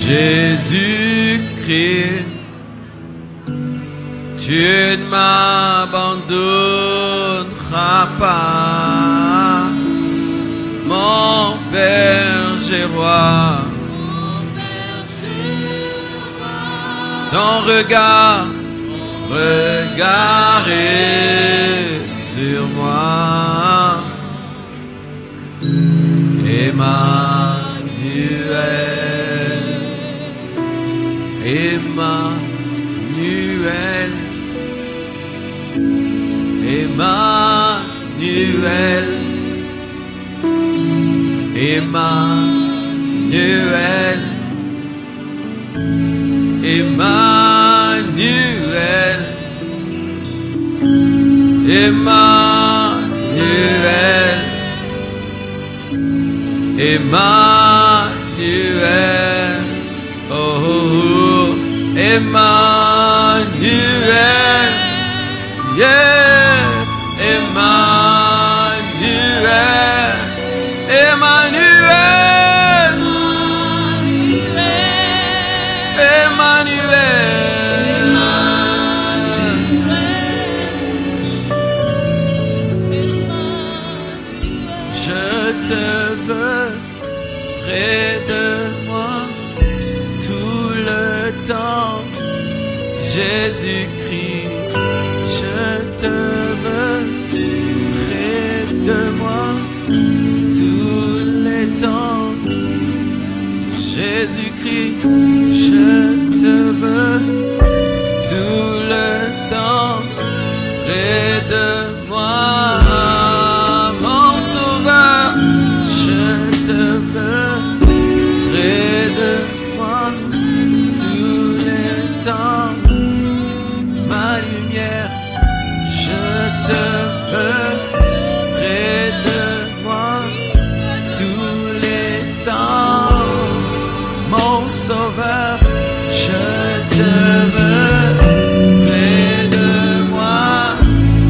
Jésus-Christ, tu ne m'abandonneras pas, mon berger roi. Ton regard est sur moi. Emmanuel, Emmanuel, Emmanuel, Emmanuel, Emmanuel, Emmanuel, Emmanuel, oh, Emmanuel, yeah, Emmanuel, Emmanuel, Emmanuel, je te veux près de moi tout le temps, Jésus-Christ, je te veux près de moi tous les temps, Jésus-Christ, je te veux tout le temps près de moi, mon sauveur, je te veux près de moi tous les temps, ma lumière, je te veux près de moi tous les temps, mon sauveur, je te veux près de moi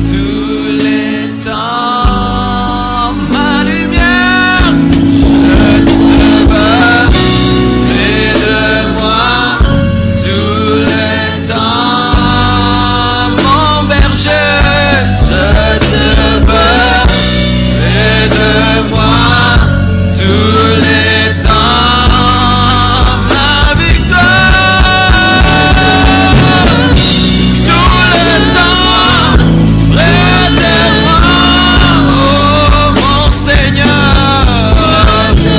tous les temps, ma lumière, je te veux près de moi tous les temps, mon berger, je te veux près de moi tous les temps, ma victoire, tout le temps près de moi, oh mon Seigneur, je te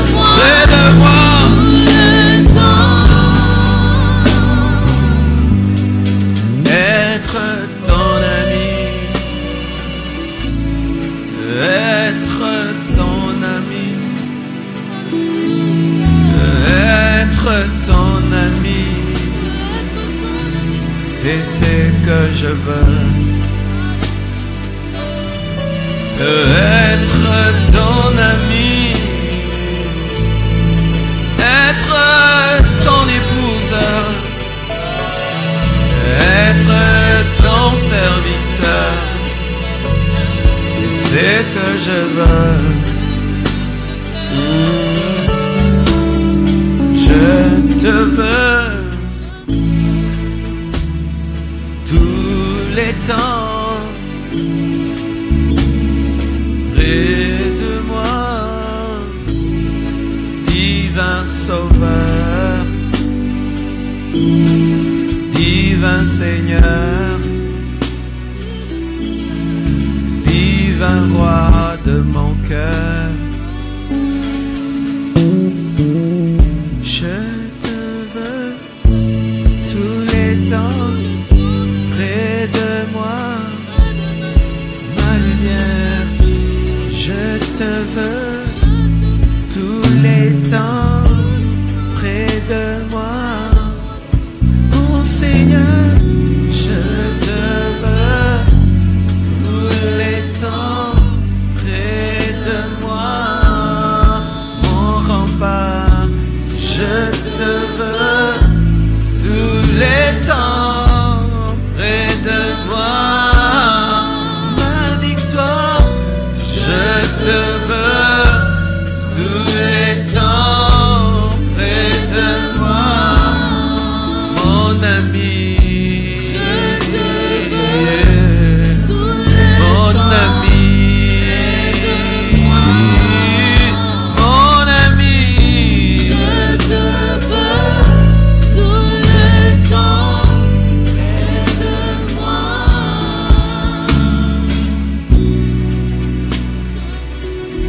veux près de moi. Être ton ami, être ton ami, être ton ami, c'est ce que je veux. Être ton ami, être ton épouse, être ton serviteur, c'est ce que je veux. Je te veux tous les temps près de moi, divin Sauveur, divin Seigneur, divin Roi de mon cœur. Je te veux tous les temps près de moi, ma lumière, je te veux tous les temps près de moi, mon Seigneur, je te veux tous les temps près de moi, mon rempart, je te veux tous les temps près de moi, ma victoire, je te veux tous les temps.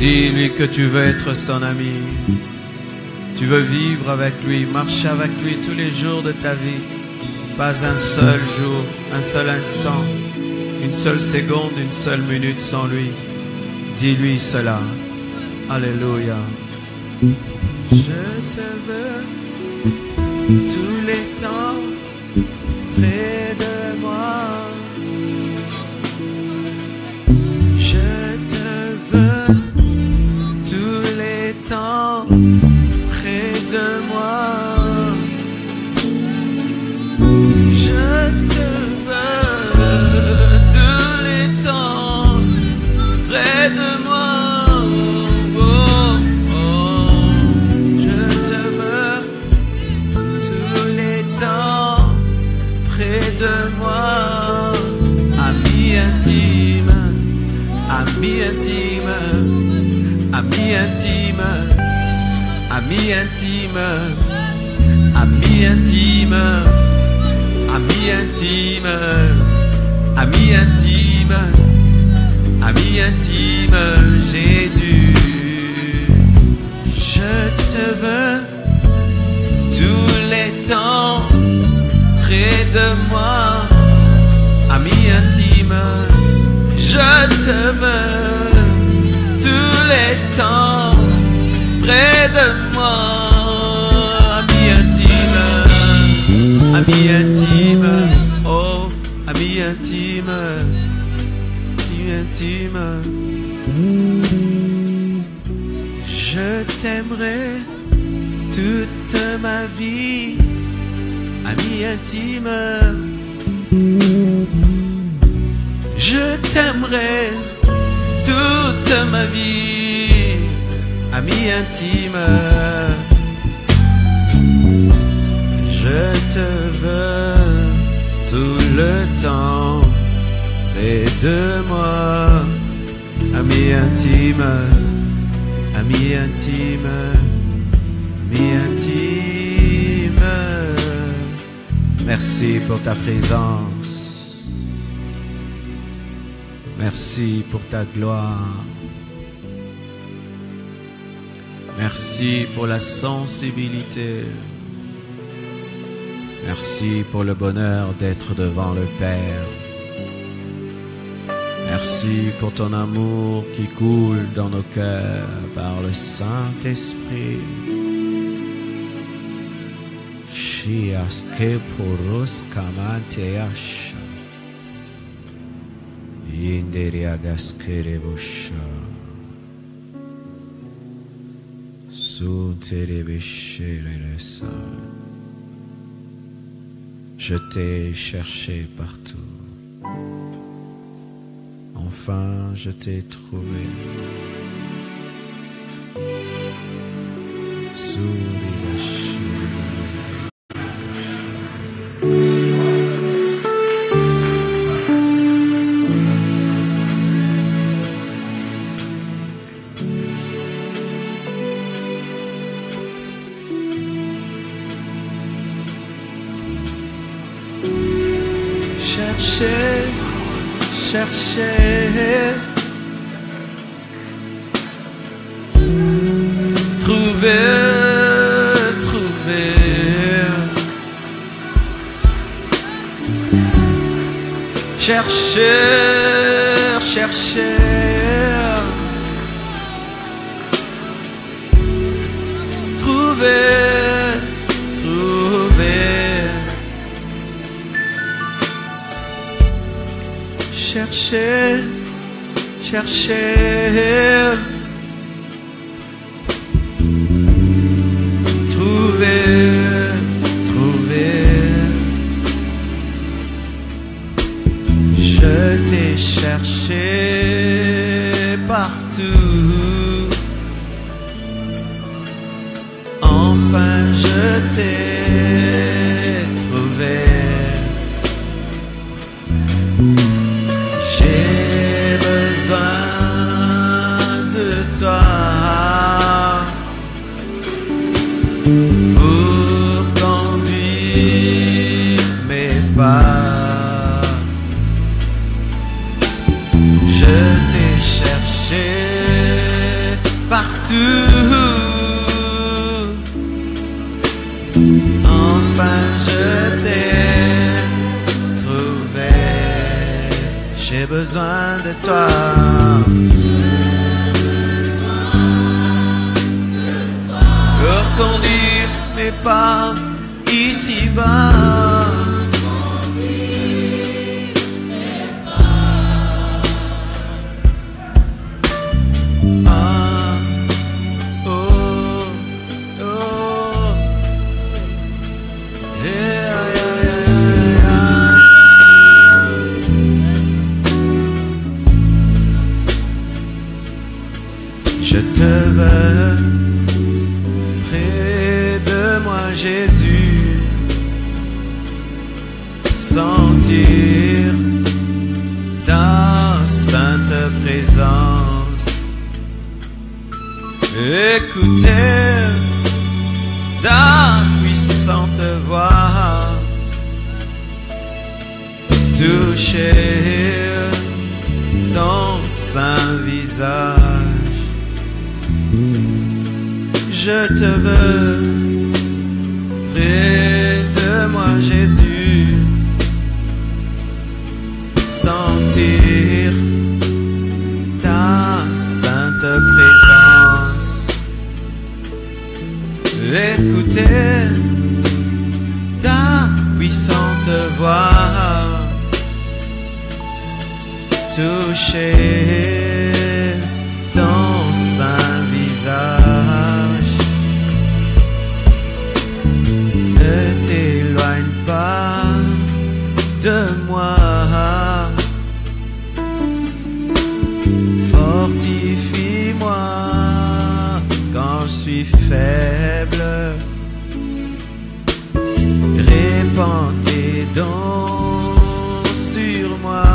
Dis-lui que tu veux être son ami. Tu veux vivre avec lui, marcher avec lui tous les jours de ta vie. Pas un seul jour, un seul instant, une seule seconde, une seule minute sans lui. Dis-lui cela. Alléluia. Je te veux tous les temps près de moi. Je te veux tous les temps près de moi. Je te veux tous les temps près de moi. Oh, oh. Je te veux tous les temps près de moi. Ami intime, ami intime, ami intime, ami intime, ami intime, ami intime, ami intime, ami intime, Jésus. Je te veux tous les temps près de moi, ami intime. Je te veux tous les temps près de moi, ami intime, ami intime, oh, ami intime, ami intime. Je t'aimerai toute ma vie, ami intime. Je t'aimerai toute ma vie, ami intime. Je te veux tout le temps près de moi, ami intime, ami intime, ami intime. Merci pour ta présence. Merci pour ta gloire. Merci pour la sensibilité. Merci pour le bonheur d'être devant le Père. Merci pour ton amour qui coule dans nos cœurs par le Saint-Esprit. Shiaske poros kamanteash. Inderiagaskere-bosha. Sunterebeshe-le-sa. Je t'ai cherché partout. Enfin, je t'ai trouvé. Chercher, trouver, chercher, trouver. Chercher, trouver. Je t'ai cherché partout. Enfin, je t'ai trouvé. Toi pour conduire mes pas. Je t'ai cherché besoin de toi. Pour conduire mes pas ici-bas. Ah, oh, oh. Yeah, yeah, yeah, yeah. Je te veux près de moi, Jésus, sentir ta sainte présence, écouter ta puissante voix, toucher ton saint visage. Je te veux près de moi, Jésus, sentir ta sainte présence, écouter ta puissante voix, toucher ton saint visage. Ne t'éloigne pas de moi, fortifie-moi quand je suis faible, répands tes dons sur moi,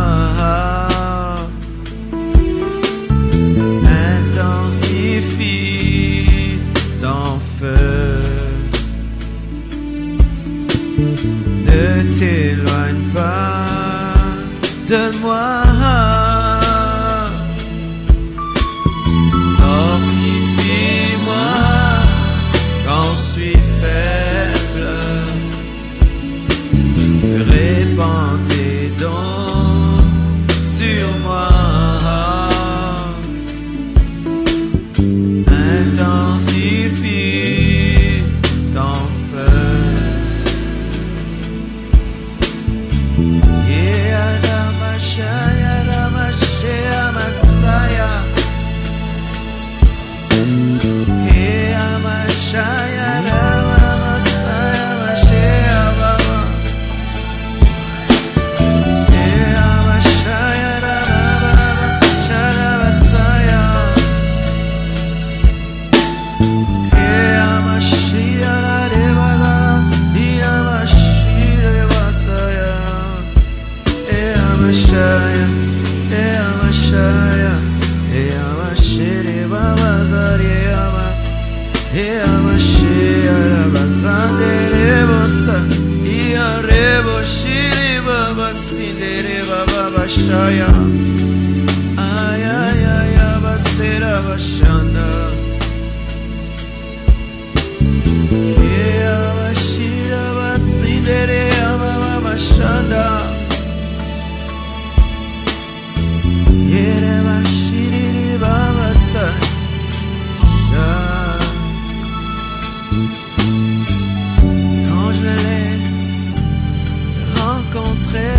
intensifie ton feu. Ne t'éloigne pas de moi, fortifie-moi quand je suis faible, répands tes dons sur moi, intensifie ton feu. Ay, ay, ay, abasera bashana. Abashira basidere ababashanda. Yere bashiri babasa. Quand je l'ai rencontré,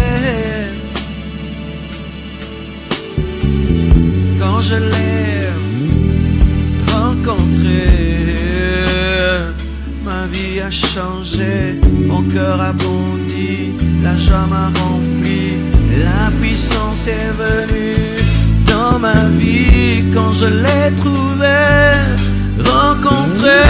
quand je l'ai rencontré, ma vie a changé, mon cœur a bondi, la joie m'a rempli, la puissance est venue dans ma vie quand je l'ai trouvé, rencontré.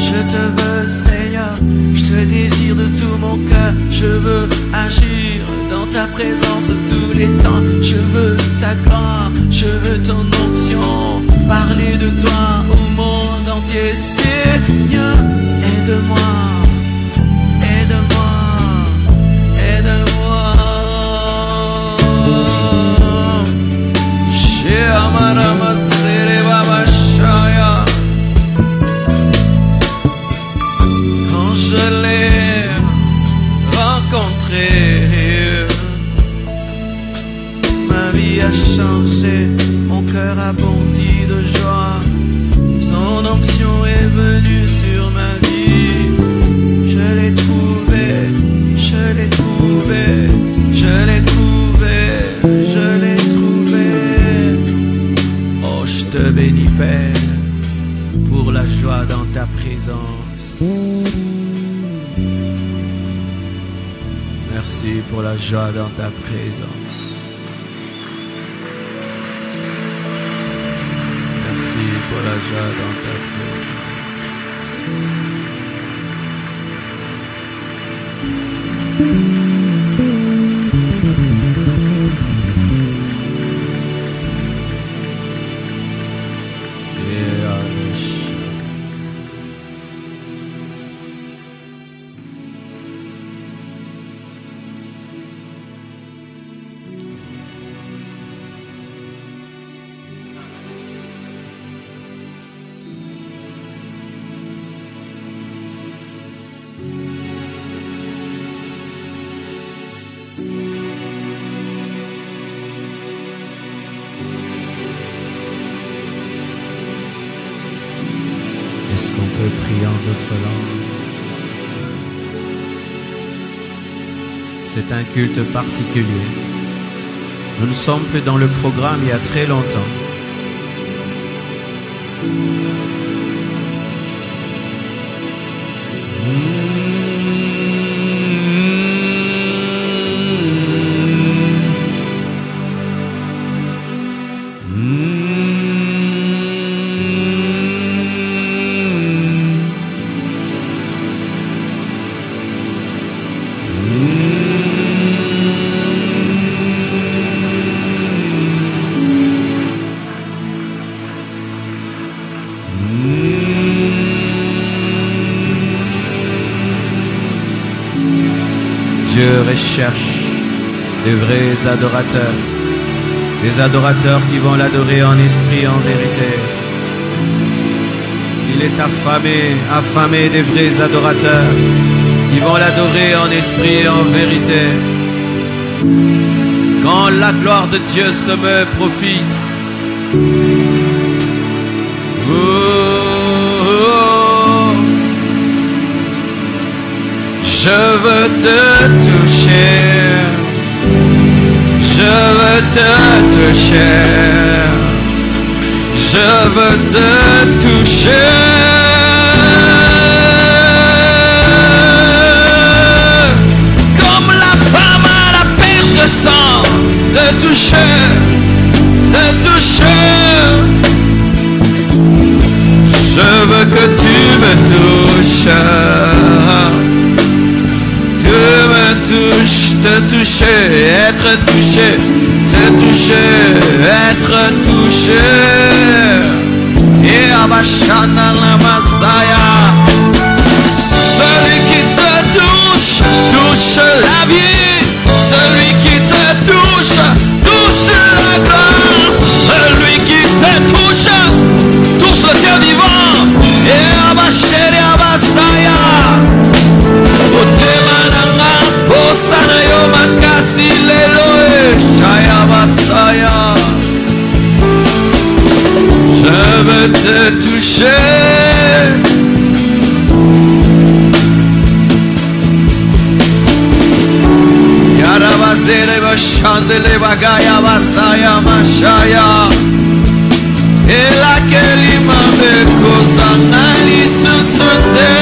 Je te veux, Seigneur, je te désire de tout mon cœur, je veux agir dans ta présence tous les temps. Je veux ta gloire, je veux ton onction, parler de toi au monde entier. Seigneur, aide-moi, aide-moi, aide-moi. Chez Amarama Sereba Bashaya. Quand je l'ai rencontré, rempli de joie. Son onction est venue sur ma vie. Je l'ai trouvé, je l'ai trouvé, je l'ai trouvé, je l'ai trouvé. Oh, je te bénis, Père, pour la joie dans ta présence. Merci pour la joie dans ta présence. Merci pour la joie dans ta présence. Est-ce qu'on peut prier en d'autres langues? C'est un culte particulier. Nous ne sommes plus dans le programme il y a très longtemps. Dieu recherche des vrais adorateurs, des adorateurs qui vont l'adorer en esprit et en vérité. Il est affamé des vrais adorateurs qui vont l'adorer en esprit et en vérité. Quand la gloire de Dieu se me profite, je veux te toucher, je veux te toucher, je veux te toucher. Comme la femme à la perte de sang, te toucher, te toucher. Je veux que tu me touches. Te toucher, être touché, te toucher, être touché. Et Abashana la Masaya. Celui qui te touche, touche la vie. Celui qui te touche, touche la gloire. Celui qui te touche, touche le Dieu vivant. Et Abashene Abasaya. Osana yo makasi leloe Shaya Basaya. Je veux te toucher. Yarabazere bashandele bagaya basaya mashaya. Ela kelima bekosa nali susute.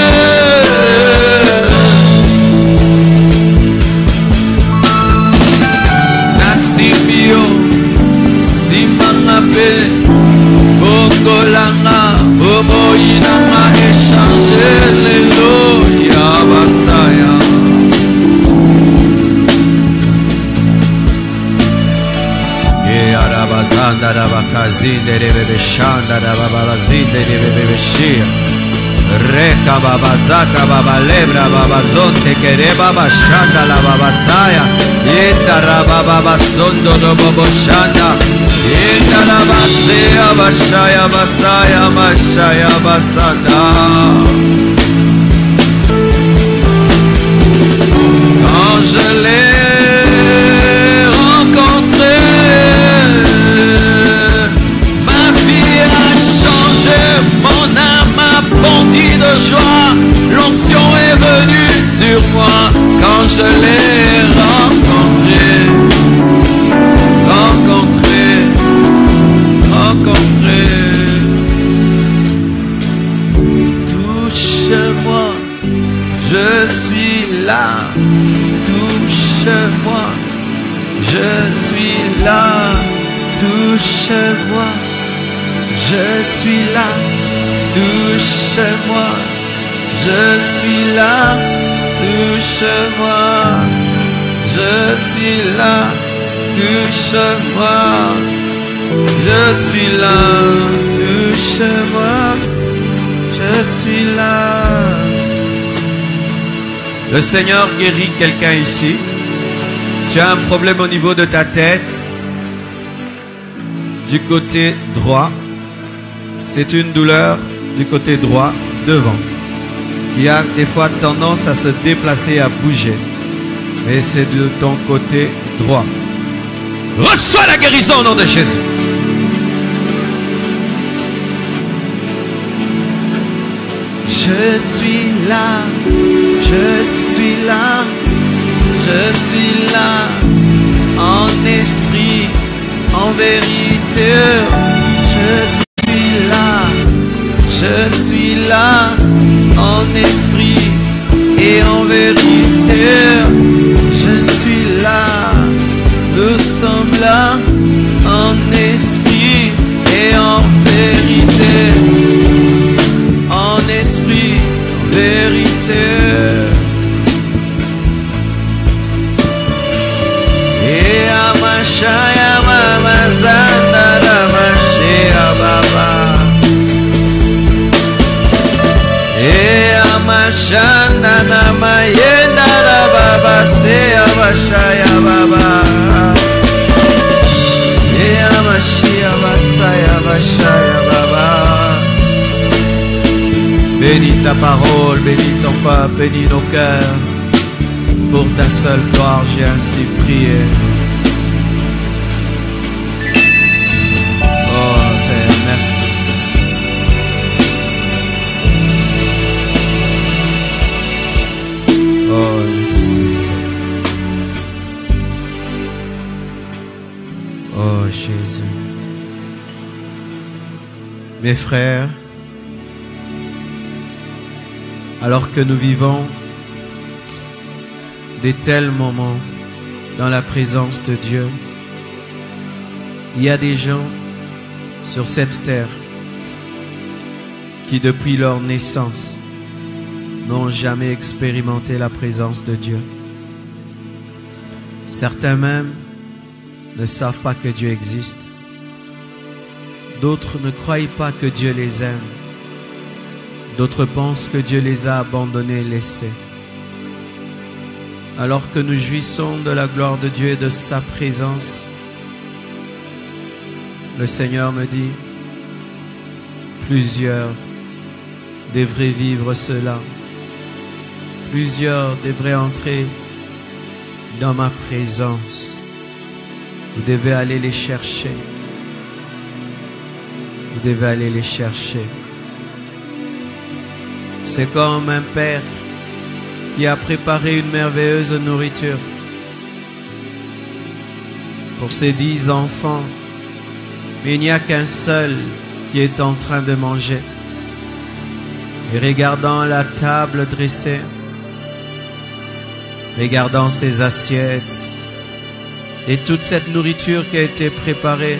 Simanabe Bongolanga Omoinama échanger lelo Yabasaya. Ye arabazanda rabakazinde rebe shanda rababazinde rebe shia. Reka babazaka babalebra babazonte kere babashanda la babasaya. Yetara bababasondo do boboshanda. Yetara basaya bashaya basaya mashaya basanda. Quand je l'ai rencontré, ma vie joie, l'onction est venue sur moi quand je l'ai rencontré. Touche-moi, je suis là. Touche-moi, je suis là. Touche-moi, je suis là. Touche-moi, je suis là. Touche-moi, je suis là. Touche-moi, je suis là. Touche-moi, je suis là. Le Seigneur guérit quelqu'un ici. Tu as un problème au niveau de ta tête, du côté droit. C'est une douleur du côté droit, devant, qui a des fois tendance à se déplacer et à bouger. Et c'est de ton côté droit. Reçois la guérison au nom de Jésus. Je suis là, je suis là, je suis là, en esprit, en vérité. Je suis là, en esprit et en vérité. Je suis là, nous sommes là, en esprit et en vérité. En esprit, en vérité. Et Amashaya Mamazana Ramashia Baba. Et Amashana Namayenda Baba Se Amashaya Baba. Et Amashia Basaya Bashaya Baba. Bénis ta parole, bénis ton peuple, bénis nos cœurs. Pour ta seule gloire, j'ai ainsi prié. Oh Père, merci. Oh, merci. Oh Jésus. Mes frères, alors que nous vivons de tels moments dans la présence de Dieu, il y a des gens sur cette terre qui depuis leur naissance n'ont jamais expérimenté la présence de Dieu. Certains même ne savent pas que Dieu existe. D'autres ne croient pas que Dieu les aime. D'autres pensent que Dieu les a abandonnés et laissés. Alors que nous jouissons de la gloire de Dieu et de sa présence, le Seigneur me dit, plusieurs devraient vivre cela. Plusieurs devraient entrer dans ma présence. Vous devez aller les chercher. Vous devez aller les chercher. C'est comme un père qui a préparé une merveilleuse nourriture pour ses 10 enfants. Mais il n'y a qu'un seul qui est en train de manger. Et regardant la table dressée, regardant ses assiettes et toute cette nourriture qui a été préparée,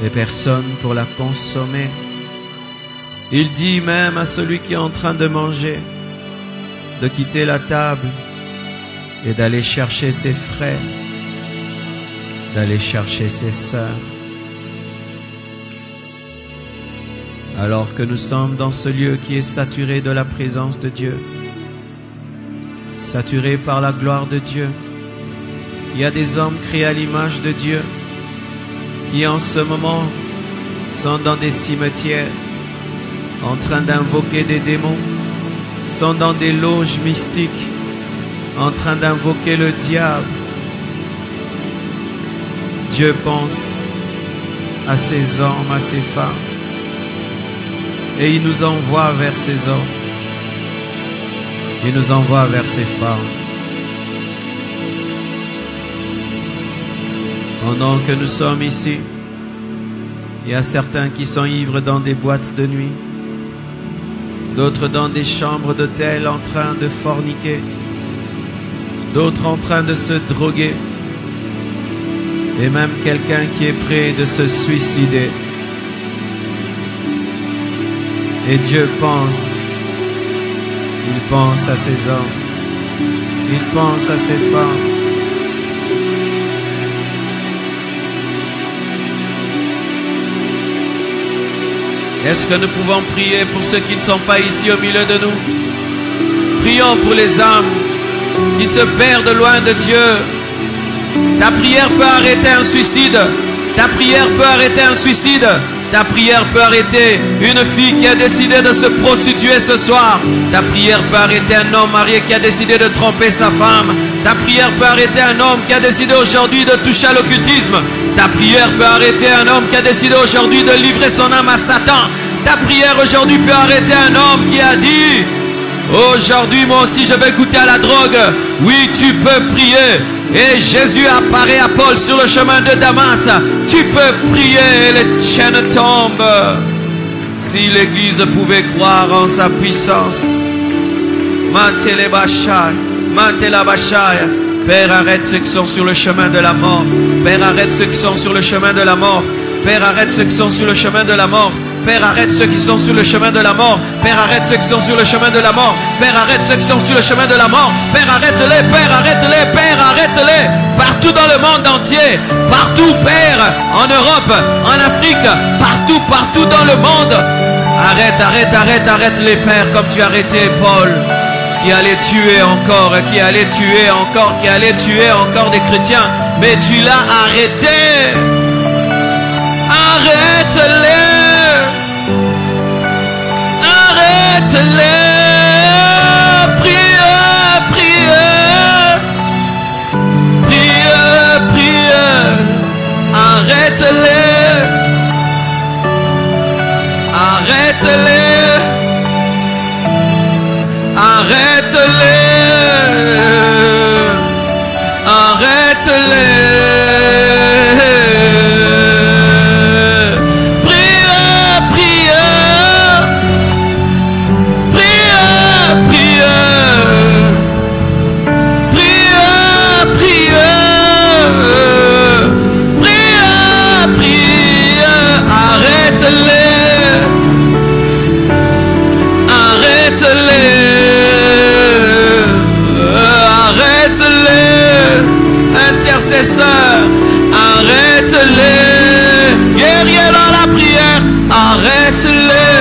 et personne pour la consommer. Il dit même à celui qui est en train de manger de quitter la table et d'aller chercher ses frères, d'aller chercher ses sœurs. Alors que nous sommes dans ce lieu qui est saturé de la présence de Dieu, saturé par la gloire de Dieu, il y a des hommes créés à l'image de Dieu qui en ce moment sont dans des cimetières en train d'invoquer des démons, sont dans des loges mystiques en train d'invoquer le diable. Dieu pense à ces hommes, à ces femmes. et il nous envoie vers ces hommes. Il nous envoie vers ces femmes. Pendant que nous sommes ici, il y a certains qui sont ivres dans des boîtes de nuit, d'autres dans des chambres d'hôtel en train de forniquer, d'autres en train de se droguer, et même quelqu'un qui est prêt de se suicider. Et Dieu pense, il pense à ces hommes, il pense à ces femmes. Est-ce que nous pouvons prier pour ceux qui ne sont pas ici au milieu de nous? Prions pour les âmes qui se perdent loin de Dieu. Ta prière peut arrêter un suicide. Ta prière peut arrêter un suicide. Ta prière peut arrêter une fille qui a décidé de se prostituer ce soir. Ta prière peut arrêter un homme marié qui a décidé de tromper sa femme. Ta prière peut arrêter un homme qui a décidé aujourd'hui de toucher à l'occultisme. Ta prière peut arrêter un homme qui a décidé aujourd'hui de livrer son âme à Satan. Ta prière aujourd'hui peut arrêter un homme qui a dit: aujourd'hui moi aussi je vais goûter à la drogue. Oui, tu peux prier. Et Jésus apparaît à Paul sur le chemin de Damas. Tu peux prier et les chaînes tombent. Si l'Église pouvait croire en sa puissance. Père, arrête ceux qui sont sur le chemin de la mort. Père, arrête ceux qui sont sur le chemin de la mort. Père, arrête ceux qui sont sur le chemin de la mort. Père, arrête ceux qui sont sur le chemin de la mort. Père, arrête ceux qui sont sur le chemin de la mort. Père, arrête ceux qui sont sur le chemin de la mort. Père, arrête-les, Père, arrête-les, Père, arrête-les. Partout dans le monde entier. Partout, Père, en Europe, en Afrique, partout, partout dans le monde. Arrête, arrête, arrête, arrête-les, Père, comme tu as arrêté Paul, qui allait tuer encore, qui allait tuer encore, qui allait tuer encore des chrétiens. Mais tu l'as arrêté. Arrête-les. Arrête-les. Priez, priez. Priez, priez. Arrête-les. Arrête-les. Arrête-les. Arrête-les. Arrête-les, guerrier dans la prière, arrête-les,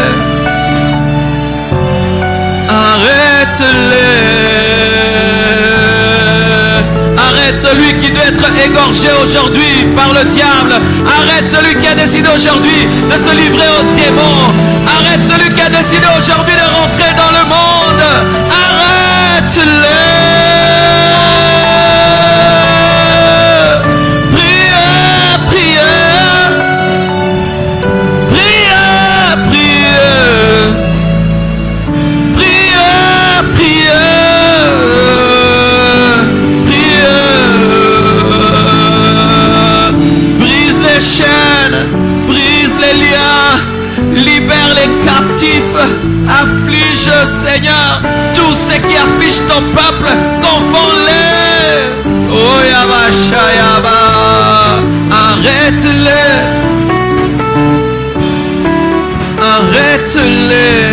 arrête-les, arrête celui qui doit être égorgé aujourd'hui par le diable, arrête celui qui a décidé aujourd'hui de se livrer aux démons, arrête celui qui a décidé aujourd'hui de rentrer dans le monde, arrête-les. Afflige, Seigneur, tous ceux qui affichent ton peuple, confonds-les. Oh Yaba Shayaba, arrête-les, arrête-les.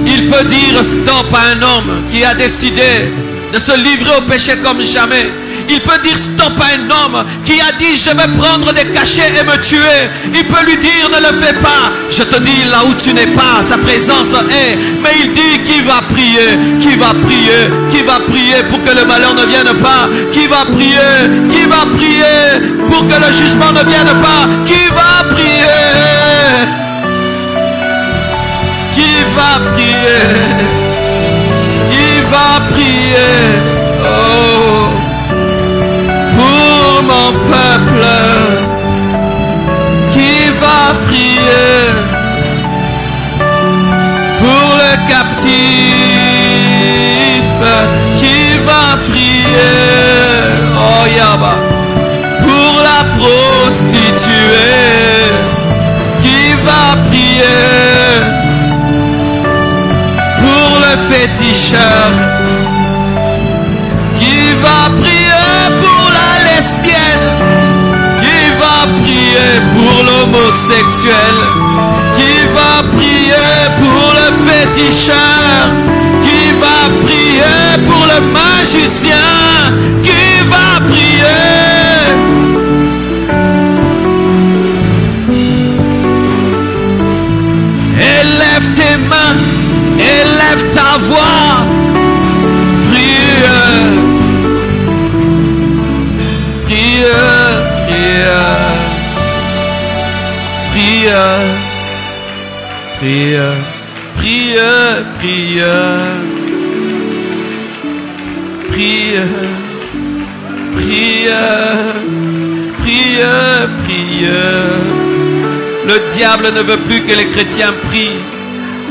Il peut dire stop à un homme qui a décidé de se livrer au péché comme jamais. Il peut dire stop à un homme qui a dit je vais prendre des cachets et me tuer. Il peut lui dire ne le fais pas. Je te dis là où tu n'es pas, sa présence est. Mais il dit qui va prier, qui va prier, qui va prier pour que le malheur ne vienne pas. Qui va prier pour que le jugement ne vienne pas. Qui va prier, qui va prier, qui va prier. Oh, pour mon peuple, qui va prier. féticheur, qui va prier pour la lesbienne, qui va prier pour l'homosexuel, qui va prier pour le féticheur, qui va prier pour le magicien, qui va prier. Élève tes mains, élève ta voix, prie, prie, prie, prie, prie, prie, prie, prie, prie, prie, prie. Le diable ne veut plus que les chrétiens prient.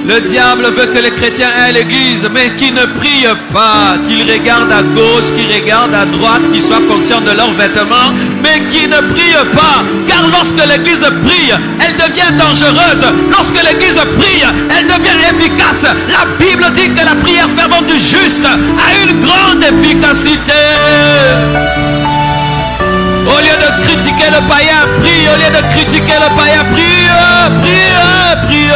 Le diable veut que les chrétiens aient l'église, mais qui ne prient pas, qu'ils regardent à gauche, qu'ils regardent à droite, qu'ils soient conscients de leurs vêtements, mais qui ne prient pas. Car lorsque l'église prie, elle devient dangereuse. Lorsque l'église prie, elle devient efficace. La Bible dit que la prière fervente du juste a une grande efficacité. Au lieu de critiquer le païen, prie. Au lieu de critiquer le païen, prie, prie, prie.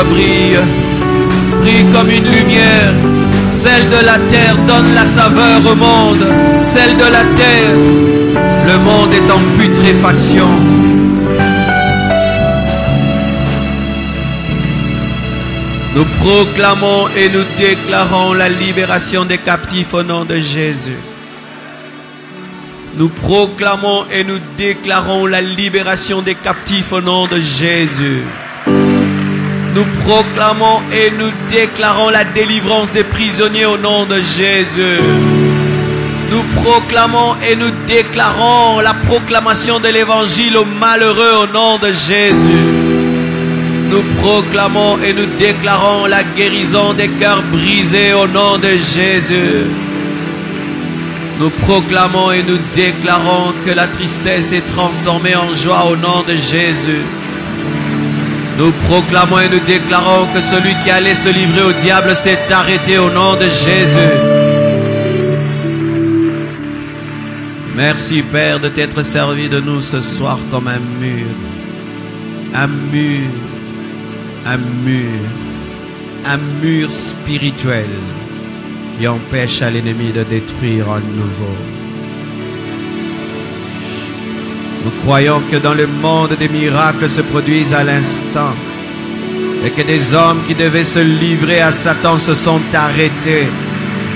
Brille, brille comme une lumière. Celle de la terre donne la saveur au monde. Celle de la terre, le monde est en putréfaction. Nous proclamons et nous déclarons la libération des captifs au nom de Jésus. Nous proclamons et nous déclarons la libération des captifs au nom de Jésus. Nous proclamons et nous déclarons la délivrance des prisonniers au nom de Jésus. Nous proclamons et nous déclarons la proclamation de l'évangile aux malheureux au nom de Jésus. Nous proclamons et nous déclarons la guérison des cœurs brisés au nom de Jésus. Nous proclamons et nous déclarons que la tristesse est transformée en joie au nom de Jésus. Nous proclamons et nous déclarons que celui qui allait se livrer au diable s'est arrêté au nom de Jésus. Merci Père de t'être servi de nous ce soir comme un mur. Un mur. Un mur. Un mur spirituel qui empêche à l'ennemi de détruire à nouveau. Nous croyons que dans le monde des miracles se produisent à l'instant et que des hommes qui devaient se livrer à Satan se sont arrêtés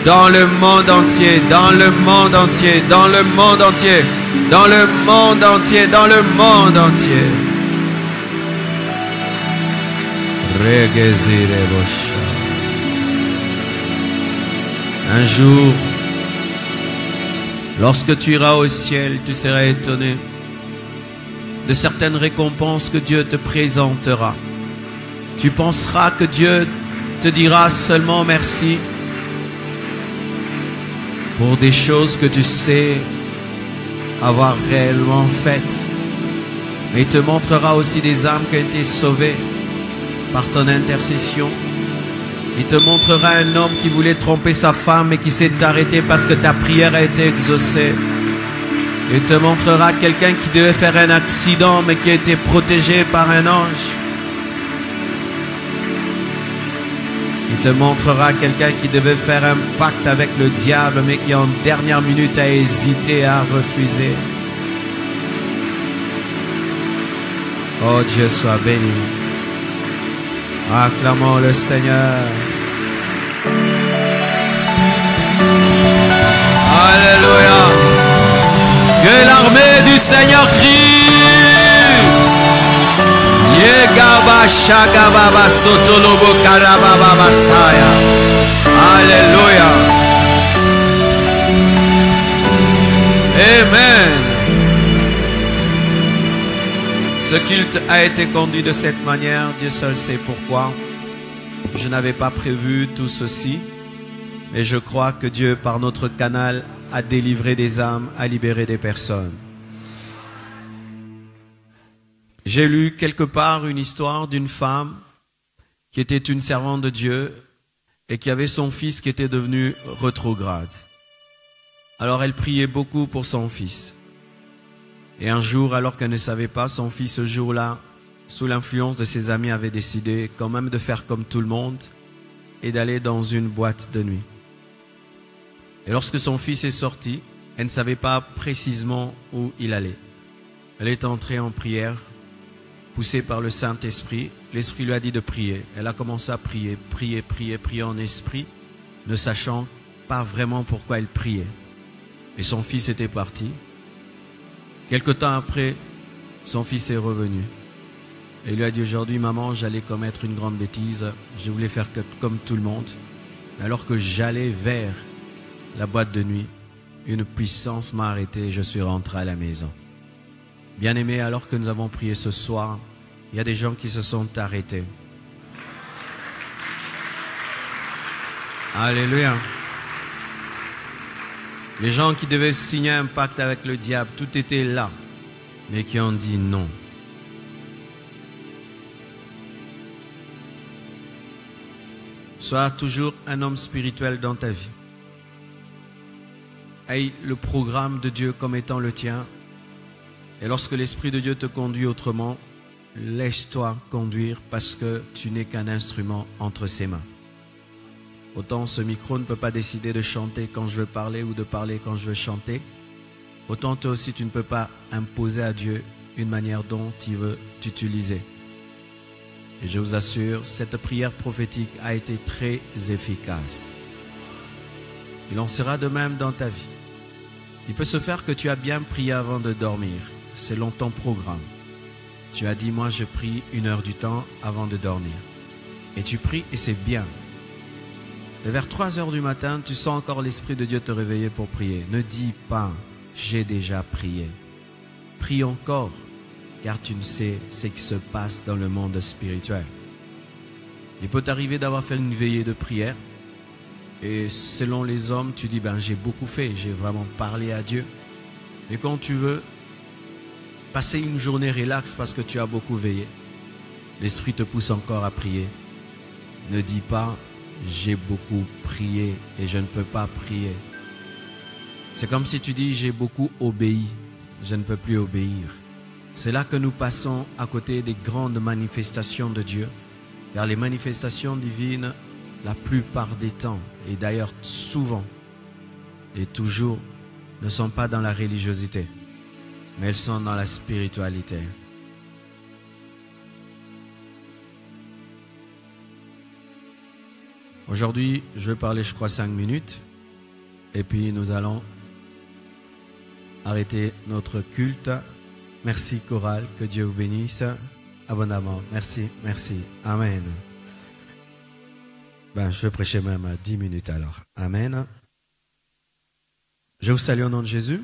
dans le monde entier, dans le monde entier, dans le monde entier, dans le monde entier, dans le monde entier. Un jour, lorsque tu iras au ciel, tu seras étonné de certaines récompenses que Dieu te présentera. Tu penseras que Dieu te dira seulement merci pour des choses que tu sais avoir réellement faites. Mais il te montrera aussi des âmes qui ont été sauvées par ton intercession. Il te montrera un homme qui voulait tromper sa femme et qui s'est arrêté parce que ta prière a été exaucée. Il te montrera quelqu'un qui devait faire un accident mais qui a été protégé par un ange. Il te montrera quelqu'un qui devait faire un pacte avec le diable mais qui en dernière minute a hésité à refuser. Oh Dieu soit béni. Acclamons le Seigneur. Alléluia. Que l'armée du Seigneur crie. Yegaba Shagababa Sotolobo Karababa Basaya. Alléluia. Amen. Ce culte a été conduit de cette manière. Dieu seul sait pourquoi. Je n'avais pas prévu tout ceci. Mais je crois que Dieu, par notre canal, a délivré des âmes, a libéré des personnes. J'ai lu quelque part une histoire d'une femme qui était une servante de Dieu et qui avait son fils qui était devenu rétrograde. Alors elle priait beaucoup pour son fils. Et un jour, alors qu'elle ne savait pas, son fils ce jour-là, sous l'influence de ses amis, avait décidé quand même de faire comme tout le monde et d'aller dans une boîte de nuit. Et lorsque son fils est sorti, elle ne savait pas précisément où il allait. Elle est entrée en prière, poussée par le Saint-Esprit. L'Esprit lui a dit de prier. Elle a commencé à prier, prier en esprit, ne sachant pas vraiment pourquoi elle priait. Et son fils était parti. Quelque temps après, son fils est revenu. Et il lui a dit, aujourd'hui, maman, j'allais commettre une grande bêtise. Je voulais faire comme tout le monde. Mais alors que j'allais vers la boîte de nuit, une puissance m'a arrêté et je suis rentré à la maison. Bien-aimés, alors que nous avons prié ce soir, il y a des gens qui se sont arrêtés. Alléluia. Les gens qui devaient signer un pacte avec le diable, tout était là, mais qui ont dit non. Sois toujours un homme spirituel dans ta vie. Aie le programme de Dieu comme étant le tien. Et lorsque l'Esprit de Dieu te conduit autrement, laisse-toi conduire parce que tu n'es qu'un instrument entre ses mains. Autant ce micro ne peut pas décider de chanter quand je veux parler ou de parler quand je veux chanter, autant toi aussi tu ne peux pas imposer à Dieu une manière dont il veut t'utiliser. Et je vous assure, cette prière prophétique a été très efficace. Il en sera de même dans ta vie. Il peut se faire que tu as bien prié avant de dormir, selon ton programme. Tu as dit, moi je prie 1 heure du temps avant de dormir. Et tu pries et c'est bien. Et vers 3 heures du matin, tu sens encore l'Esprit de Dieu te réveiller pour prier. Ne dis pas, j'ai déjà prié. Prie encore, car tu ne sais ce qui se passe dans le monde spirituel. Il peut t'arriver d'avoir fait une veillée de prière. Et selon les hommes, tu dis, ben j'ai beaucoup fait, j'ai vraiment parlé à Dieu. Mais quand tu veux passer une journée relax parce que tu as beaucoup veillé, l'Esprit te pousse encore à prier. Ne dis pas, j'ai beaucoup prié et je ne peux pas prier. C'est comme si tu dis, j'ai beaucoup obéi, je ne peux plus obéir. C'est là que nous passons à côté des grandes manifestations de Dieu. Car les manifestations divines, la plupart des temps, et d'ailleurs souvent et toujours, ne sont pas dans la religiosité, mais elles sont dans la spiritualité. Aujourd'hui, je vais parler, je crois, 5 minutes, et puis nous allons arrêter notre culte. Merci chorale, que Dieu vous bénisse abondamment. Merci, merci. Amen. Je vais prêcher même à 10 minutes alors. Amen. Je vous salue au nom de Jésus.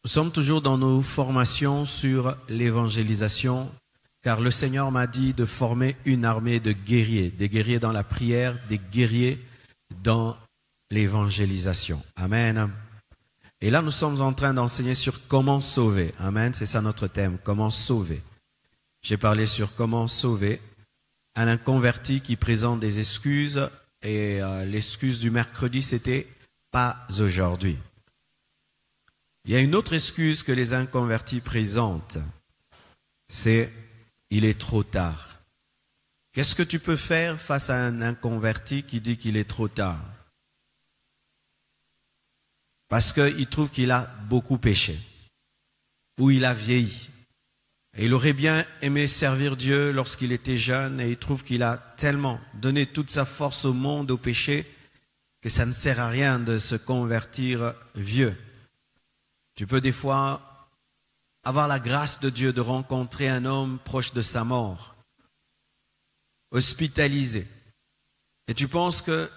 Nous sommes toujours dans nos formations sur l'évangélisation, car le Seigneur m'a dit de former une armée de guerriers, des guerriers dans la prière, des guerriers dans l'évangélisation. Amen. Et là, nous sommes en train d'enseigner sur comment sauver. Amen, c'est ça notre thème, comment sauver. J'ai parlé sur comment sauver un inconverti qui présente des excuses. Et l'excuse du mercredi, c'était « pas aujourd'hui ». Il y a une autre excuse que les inconvertis présentent, c'est « il est trop tard ». Qu'est-ce que tu peux faire face à un inconverti qui dit qu'il est trop tard? Parce qu'il trouve qu'il a beaucoup péché, ou il a vieilli. Et il aurait bien aimé servir Dieu lorsqu'il était jeune et il trouve qu'il a tellement donné toute sa force au monde, au péché, que ça ne sert à rien de se convertir vieux. Tu peux des fois avoir la grâce de Dieu de rencontrer un homme proche de sa mort, hospitalisé. Et tu penses que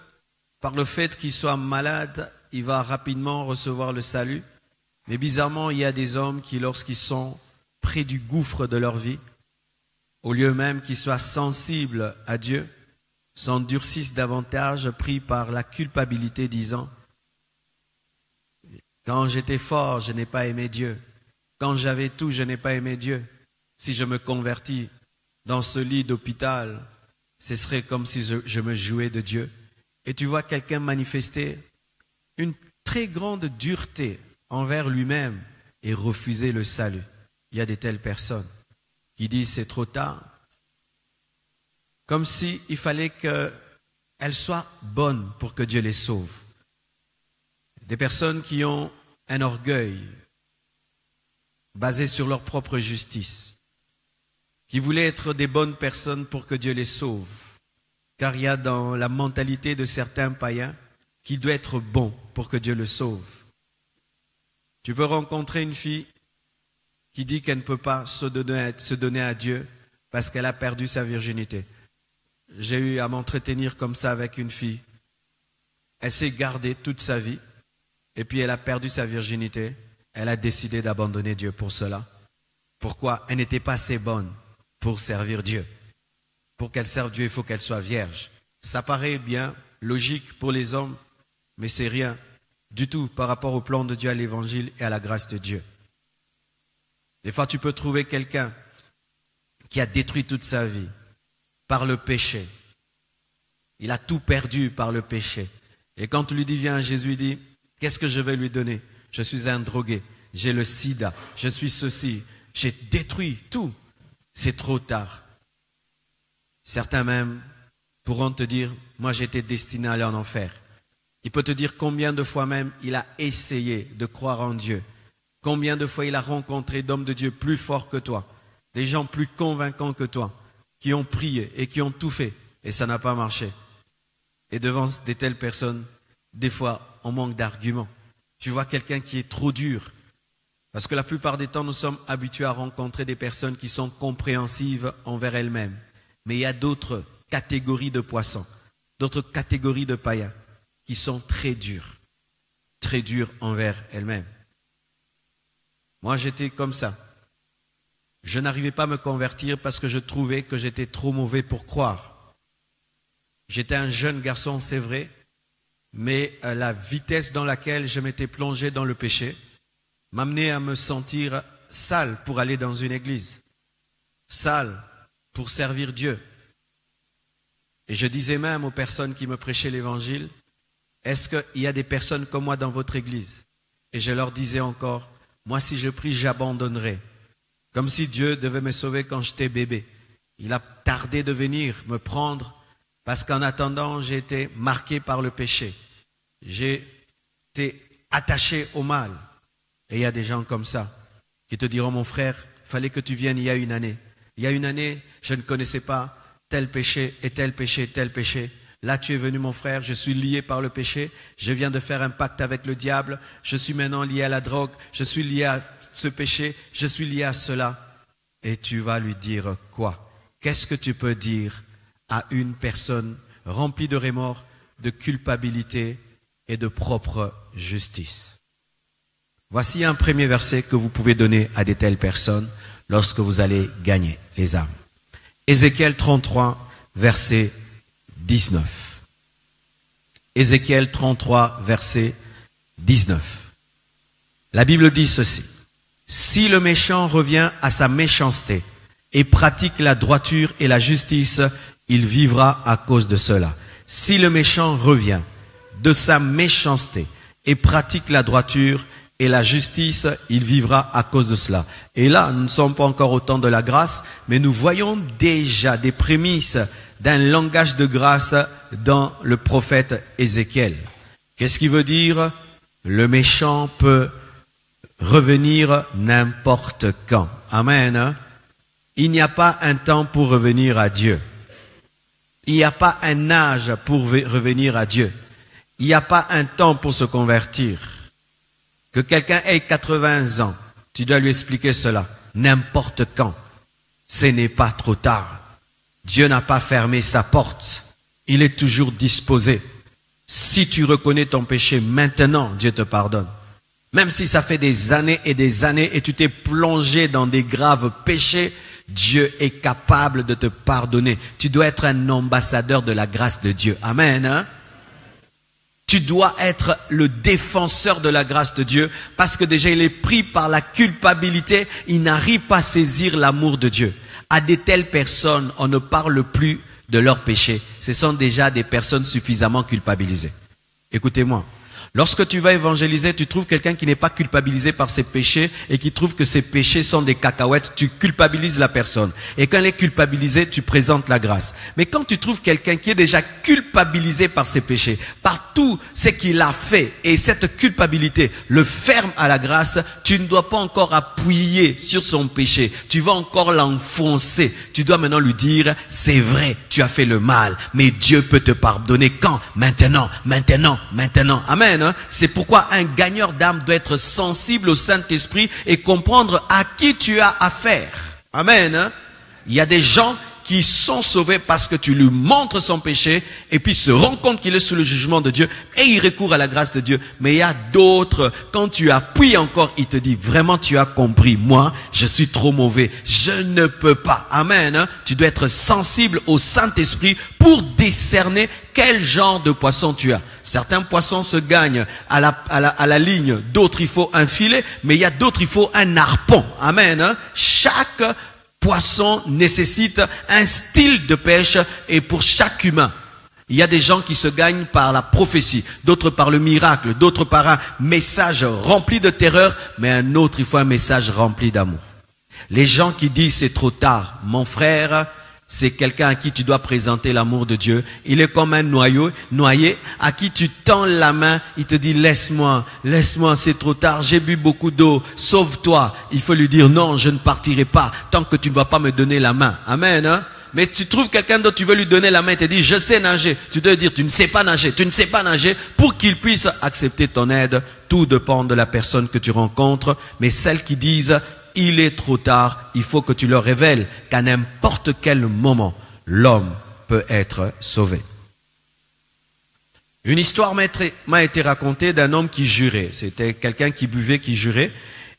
par le fait qu'il soit malade, il va rapidement recevoir le salut. Mais bizarrement, il y a des hommes qui, lorsqu'ils sont près du gouffre de leur vie, au lieu même qu'ils soient sensibles à Dieu, s'endurcissent davantage, pris par la culpabilité, disant « Quand j'étais fort, je n'ai pas aimé Dieu. Quand j'avais tout, je n'ai pas aimé Dieu. Si je me convertis dans ce lit d'hôpital, ce serait comme si je me jouais de Dieu. » Et tu vois quelqu'un manifester une très grande dureté envers lui-même et refuser le salut. Il y a de telles personnes qui disent c'est trop tard. Comme s'il fallait qu'elles soient bonnes pour que Dieu les sauve. Des personnes qui ont un orgueil basé sur leur propre justice, qui voulaient être des bonnes personnes pour que Dieu les sauve. Car il y a dans la mentalité de certains païens qu'il doit être bon pour que Dieu le sauve. Tu peux rencontrer une fille qui dit qu'elle ne peut pas se donner à Dieu parce qu'elle a perdu sa virginité. J'ai eu à m'entretenir comme ça avec une fille. Elle s'est gardée toute sa vie et puis elle a perdu sa virginité. Elle a décidé d'abandonner Dieu pour cela. Pourquoi? Elle n'était pas assez bonne pour servir Dieu. Pour qu'elle serve Dieu, il faut qu'elle soit vierge. Ça paraît bien logique pour les hommes, mais c'est rien du tout par rapport au plan de Dieu, à l'évangile et à la grâce de Dieu. Des fois, tu peux trouver quelqu'un qui a détruit toute sa vie par le péché. Il a tout perdu par le péché. Et quand tu lui dis, viens, Jésus dit, qu'est-ce que je vais lui donner? Je suis un drogué, j'ai le sida, je suis ceci, j'ai détruit tout. C'est trop tard. Certains même pourront te dire, moi j'étais destiné à aller en enfer. Il peut te dire combien de fois même il a essayé de croire en Dieu. Combien de fois il a rencontré d'hommes de Dieu plus forts que toi. Des gens plus convaincants que toi. Qui ont prié et qui ont tout fait. Et ça n'a pas marché. Et devant de telles personnes, des fois on manque d'arguments. Tu vois quelqu'un qui est trop dur. Parce que la plupart des temps nous sommes habitués à rencontrer des personnes qui sont compréhensives envers elles-mêmes. Mais il y a d'autres catégories de poissons, d'autres catégories de païens qui sont très durs envers elles-mêmes. Moi, j'étais comme ça. Je n'arrivais pas à me convertir parce que je trouvais que j'étais trop mauvais pour croire. J'étais un jeune garçon, c'est vrai, mais la vitesse dans laquelle je m'étais plongé dans le péché m'amenait à me sentir sale pour aller dans une église, sale pour servir Dieu. Et je disais même aux personnes qui me prêchaient l'évangile, est-ce qu'il y a des personnes comme moi dans votre église? Et je leur disais encore, moi si je prie, j'abandonnerai. Comme si Dieu devait me sauver quand j'étais bébé. Il a tardé de venir me prendre parce qu'en attendant, j'ai été marqué par le péché. J'ai été attaché au mal. Et il y a des gens comme ça qui te diront, mon frère, il fallait que tu viennes il y a une année. Il y a une année, je ne connaissais pas tel péché et tel péché et tel péché. Là, tu es venu, mon frère, je suis lié par le péché. Je viens de faire un pacte avec le diable. Je suis maintenant lié à la drogue. Je suis lié à ce péché. Je suis lié à cela. Et tu vas lui dire quoi? Qu'est-ce que tu peux dire à une personne remplie de remords, de culpabilité et de propre justice? Voici un premier verset que vous pouvez donner à de telles personnes lorsque vous allez gagner les âmes. Ézéchiel 33, verset 19. Ézéchiel 33, verset 19. La Bible dit ceci. Si le méchant revient à sa méchanceté et pratique la droiture et la justice, il vivra à cause de cela. Si le méchant revient de sa méchanceté et pratique la droiture et la justice, il vivra à cause de cela. Et là, nous ne sommes pas encore au temps de la grâce, mais nous voyons déjà des prémices d'un langage de grâce dans le prophète Ézéchiel. Qu'est-ce qui veut dire? Le méchant peut revenir n'importe quand. Amen. Il n'y a pas un temps pour revenir à Dieu. Il n'y a pas un âge pour revenir à Dieu. Il n'y a pas un temps pour se convertir. Que quelqu'un ait 80 ans, tu dois lui expliquer cela. N'importe quand. Ce n'est pas trop tard. Dieu n'a pas fermé sa porte. Il est toujours disposé. Si tu reconnais ton péché maintenant, Dieu te pardonne. Même si ça fait des années et tu t'es plongé dans des graves péchés, Dieu est capable de te pardonner. Tu dois être un ambassadeur de la grâce de Dieu. Amen. Hein? Tu dois être le défenseur de la grâce de Dieu parce que déjà il est pris par la culpabilité. Il n'arrive pas à saisir l'amour de Dieu. À de telles personnes, on ne parle plus de leurs péchés. Ce sont déjà des personnes suffisamment culpabilisées. Écoutez-moi. Lorsque tu vas évangéliser, tu trouves quelqu'un qui n'est pas culpabilisé par ses péchés et qui trouve que ses péchés sont des cacahuètes, tu culpabilises la personne. Et quand elle est culpabilisée, tu présentes la grâce. Mais quand tu trouves quelqu'un qui est déjà culpabilisé par ses péchés, par tout ce qu'il a fait, et cette culpabilité le ferme à la grâce, tu ne dois pas encore appuyer sur son péché. Tu vas encore l'enfoncer. Tu dois maintenant lui dire, c'est vrai, tu as fait le mal, mais Dieu peut te pardonner quand? Maintenant. Amen. C'est pourquoi un gagneur d'âme doit être sensible au Saint-Esprit et comprendre à qui tu as affaire. Amen. Il y a des gens qui sont sauvés parce que tu lui montres son péché et puis se rend compte qu'il est sous le jugement de Dieu et il recourt à la grâce de Dieu. Mais il y a d'autres, quand tu appuies encore, il te dit vraiment tu as compris, moi je suis trop mauvais, je ne peux pas. Amen. Tu dois être sensible au Saint-Esprit pour discerner quel genre de poisson tu as. Certains poissons se gagnent à la ligne, d'autres il faut un filet, mais il y a d'autres il faut un harpon. Amen. Chaque poisson nécessite un style de pêche et pour chaque humain. Il y a des gens qui se gagnent par la prophétie, d'autres par le miracle, d'autres par un message rempli de terreur, mais un autre il faut un message rempli d'amour. Les gens qui disent c'est trop tard, mon frère, c'est quelqu'un à qui tu dois présenter l'amour de Dieu. Il est comme un noyé à qui tu tends la main, il te dit laisse-moi, c'est trop tard, j'ai bu beaucoup d'eau, sauve-toi. Il faut lui dire non, je ne partirai pas tant que tu ne vas pas me donner la main. Amen. Hein? Mais tu trouves quelqu'un d'autre, tu veux lui donner la main, il te dit je sais nager. Tu dois dire tu ne sais pas nager pour qu'il puisse accepter ton aide. Tout dépend de la personne que tu rencontres, mais celles qui disent il est trop tard, il faut que tu leur révèles qu'à n'importe quel moment, l'homme peut être sauvé. Une histoire m'a été racontée d'un homme qui jurait. C'était quelqu'un qui buvait, qui jurait.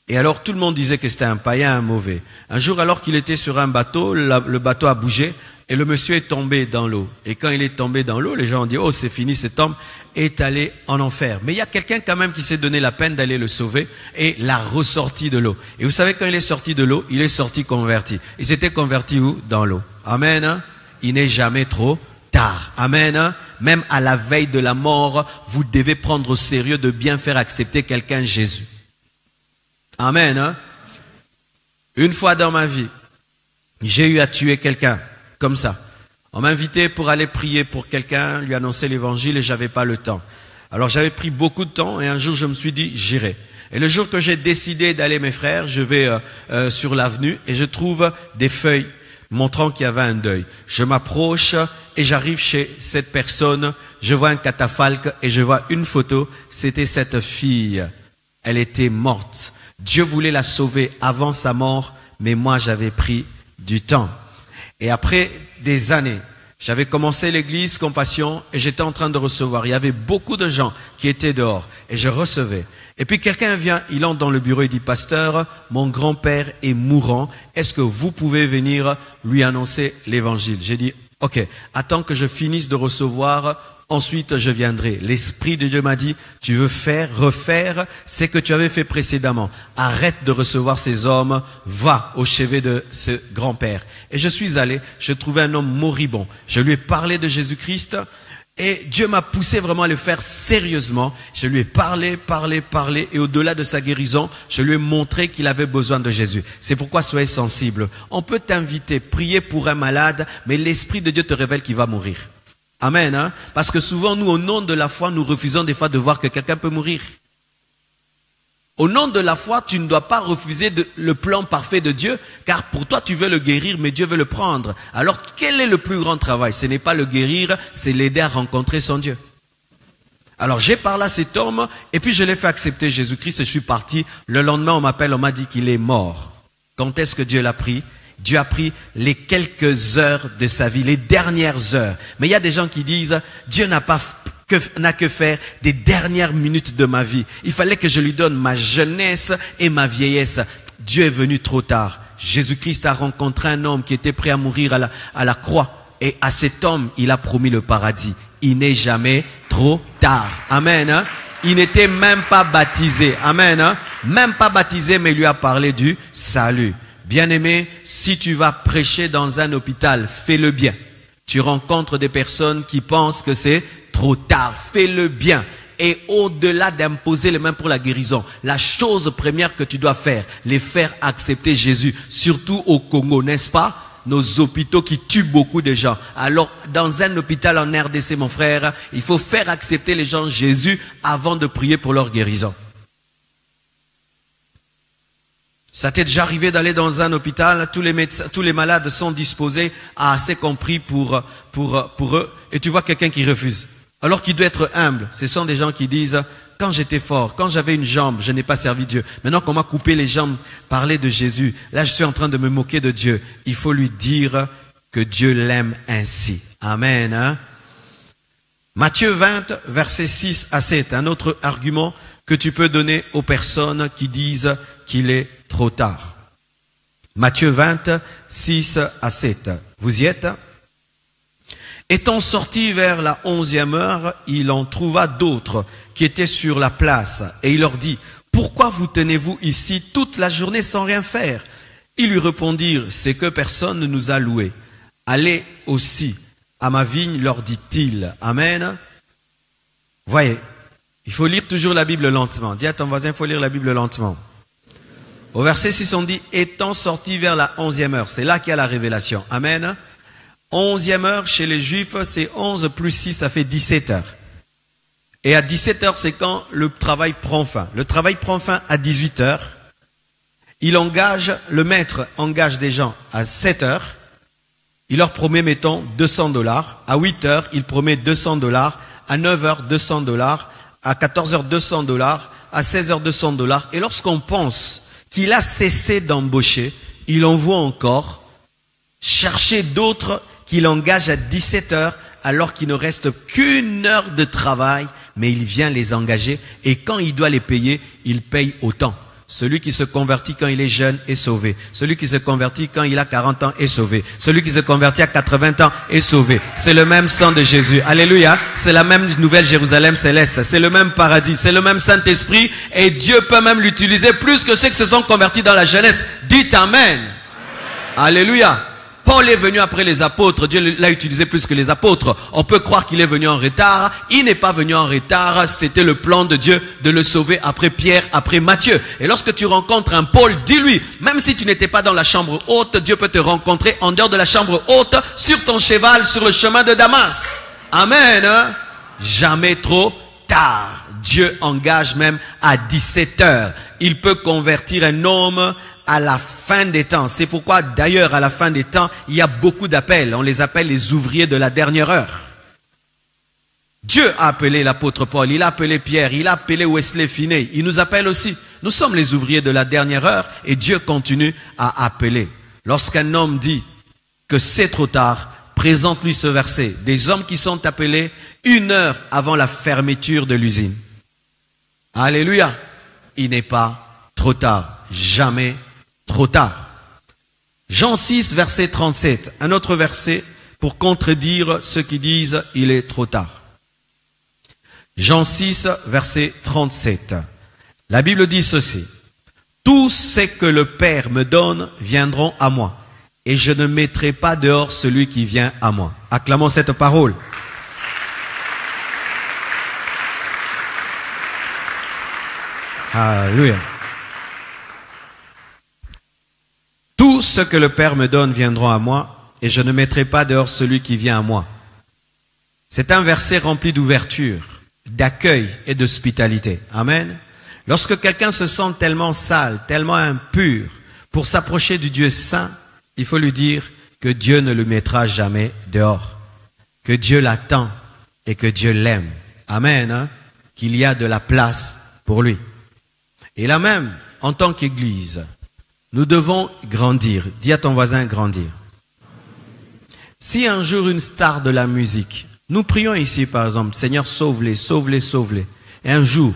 Et alors tout le monde disait que c'était un païen, un mauvais. Un jour, alors qu'il était sur un bateau, le bateau a bougé et le monsieur est tombé dans l'eau. Et quand il est tombé dans l'eau, les gens ont dit « Oh, c'est fini, cet homme est allé en enfer. » Mais il y a quelqu'un quand même qui s'est donné la peine d'aller le sauver et l'a ressorti de l'eau. Et vous savez, quand il est sorti de l'eau, il est sorti converti. Il s'était converti où? Dans l'eau. Amen. Hein? Il n'est jamais trop tard. Amen. Hein? Même à la veille de la mort, vous devez prendre au sérieux de bien faire accepter quelqu'un Jésus. Amen. Hein? Une fois dans ma vie, j'ai eu à tuer quelqu'un comme ça. On m'a invité pour aller prier pour quelqu'un, lui annoncer l'évangile et j'avais pas le temps. Alors j'avais pris beaucoup de temps et un jour je me suis dit j'irai. Et le jour que j'ai décidé d'aller, mes frères, je vais sur l'avenue et je trouve des feuilles montrant qu'il y avait un deuil. Je m'approche et j'arrive chez cette personne, je vois un catafalque et je vois une photo, c'était cette fille. Elle était morte. Dieu voulait la sauver avant sa mort, mais moi j'avais pris du temps. Et après des années, j'avais commencé l'église Compassion et j'étais en train de recevoir. Il y avait beaucoup de gens qui étaient dehors et je recevais. Et puis quelqu'un vient, il entre dans le bureau et dit « Pasteur, mon grand-père est mourant. Est-ce que vous pouvez venir lui annoncer l'évangile ?» J'ai dit « Ok, attends que je finisse de recevoir. Ensuite, je viendrai. » L'Esprit de Dieu m'a dit, tu veux refaire ce que tu avais fait précédemment. Arrête de recevoir ces hommes, va au chevet de ce grand-père. Et je suis allé, je trouvais un homme moribond. Je lui ai parlé de Jésus-Christ et Dieu m'a poussé vraiment à le faire sérieusement. Je lui ai parlé et au-delà de sa guérison, je lui ai montré qu'il avait besoin de Jésus. C'est pourquoi soyez sensibles. On peut t'inviter, prier pour un malade, mais l'Esprit de Dieu te révèle qu'il va mourir. Amen. Hein? Parce que souvent, nous, au nom de la foi, nous refusons des fois de voir que quelqu'un peut mourir. Au nom de la foi, tu ne dois pas refuser le plan parfait de Dieu, car pour toi, tu veux le guérir, mais Dieu veut le prendre. Alors, quel est le plus grand travail? Ce n'est pas le guérir, c'est l'aider à rencontrer son Dieu. Alors j'ai parlé à cet homme et puis je l'ai fait accepter Jésus-Christ. Je suis parti. Le lendemain, on m'appelle, on m'a dit qu'il est mort. Quand est-ce que Dieu l'a pris? Dieu a pris les quelques heures de sa vie, les dernières heures. Mais il y a des gens qui disent, Dieu n'a que faire des dernières minutes de ma vie. Il fallait que je lui donne ma jeunesse et ma vieillesse. Dieu est venu trop tard. Jésus-Christ a rencontré un homme qui était prêt à mourir à la croix. Et à cet homme, il a promis le paradis. Il n'est jamais trop tard. Amen. Hein? Il n'était même pas baptisé. Amen. Hein? Même pas baptisé, mais il lui a parlé du salut. Bien-aimé, si tu vas prêcher dans un hôpital, fais-le bien. Tu rencontres des personnes qui pensent que c'est trop tard. Fais-le bien. Et au-delà d'imposer les mains pour la guérison, la chose première que tu dois faire, les faire accepter Jésus, surtout au Congo, n'est-ce pas? Nos hôpitaux qui tuent beaucoup de gens. Alors, dans un hôpital en RDC, mon frère, il faut faire accepter les gens Jésus avant de prier pour leur guérison. Ça t'est déjà arrivé d'aller dans un hôpital, tous les médecins, tous les malades sont disposés à assez compris pour eux, et tu vois quelqu'un qui refuse. Alors qu'il doit être humble. Ce sont des gens qui disent, quand j'étais fort, quand j'avais une jambe, je n'ai pas servi Dieu. Maintenant qu'on m'a coupé les jambes, parler de Jésus, là je suis en train de me moquer de Dieu. Il faut lui dire que Dieu l'aime ainsi. Amen. Hein? Matthieu 20, versets 6 à 7, un autre argument que tu peux donner aux personnes qui disent qu'il est trop tard. Matthieu 20, 6 à 7. Vous y êtes? Étant sorti vers la 11e heure, il en trouva d'autres qui étaient sur la place. Et il leur dit, pourquoi vous tenez-vous ici toute la journée sans rien faire? Ils lui répondirent, c'est que personne ne nous a loués. Allez aussi à ma vigne, leur dit-il. Amen. Voyez, il faut lire toujours la Bible lentement. Dis à ton voisin, il faut lire la Bible lentement. Au verset 6, on dit, étant sorti vers la 11e heure. C'est là qu'il y a la révélation. Amen. 11e heure, chez les Juifs, c'est 11 plus 6, ça fait 17 heures. Et à 17 heures, c'est quand le travail prend fin. Le travail prend fin à 18 heures. Le maître engage des gens à 7 heures. Il leur promet, mettons, $200. À 8 heures, il promet $200. À 9 heures, $200. À 14 heures, $200. À 16 heures, $200. Et lorsqu'on pense qu'il a cessé d'embaucher, il envoie encore chercher d'autres qu'il engage à 17 heures alors qu'il ne reste qu'une heure de travail, mais il vient les engager et quand il doit les payer, il paye autant. Celui qui se convertit quand il est jeune est sauvé. Celui qui se convertit quand il a 40 ans est sauvé. Celui qui se convertit à 80 ans est sauvé. C'est le même sang de Jésus. Alléluia. C'est la même nouvelle Jérusalem céleste. C'est le même paradis. C'est le même Saint-Esprit. Et Dieu peut même l'utiliser plus que ceux qui se sont convertis dans la jeunesse. Dites Amen. Amen. Alléluia. Paul est venu après les apôtres. Dieu l'a utilisé plus que les apôtres. On peut croire qu'il est venu en retard. Il n'est pas venu en retard. C'était le plan de Dieu de le sauver après Pierre, après Matthieu. Et lorsque tu rencontres un Paul, dis-lui, même si tu n'étais pas dans la chambre haute, Dieu peut te rencontrer en dehors de la chambre haute, sur ton cheval, sur le chemin de Damas. Amen. Hein? Jamais trop tard. Dieu engage même à 17 heures. Il peut convertir un homme à la fin des temps. C'est pourquoi d'ailleurs à la fin des temps, il y a beaucoup d'appels. On les appelle les ouvriers de la dernière heure. Dieu a appelé l'apôtre Paul, il a appelé Pierre, il a appelé Wesley Finney. Il nous appelle aussi. Nous sommes les ouvriers de la dernière heure et Dieu continue à appeler. Lorsqu'un homme dit que c'est trop tard, présente-lui ce verset. Des hommes qui sont appelés 1 heure avant la fermeture de l'usine. Alléluia. Il n'est pas trop tard. Jamais trop tard. Jean 6, verset 37. Un autre verset pour contredire ceux qui disent il est trop tard. Jean 6, verset 37. La Bible dit ceci. Tous ceux que le Père me donne viendront à moi, et je ne mettrai pas dehors celui qui vient à moi. Acclamons cette parole. Alléluia. Tous ceux que le Père me donne viendront à moi, et je ne mettrai pas dehors celui qui vient à moi. C'est un verset rempli d'ouverture, d'accueil et d'hospitalité. Amen. Lorsque quelqu'un se sent tellement sale, tellement impur, pour s'approcher du Dieu saint, il faut lui dire que Dieu ne le mettra jamais dehors, que Dieu l'attend et que Dieu l'aime. Amen. Hein? qu'il y a de la place pour lui. Et là même, en tant qu'Église, nous devons grandir. Dis à ton voisin, grandir. Si un jour une star de la musique, nous prions ici par exemple, Seigneur, sauve-les, sauve-les, sauve-les. Et un jour,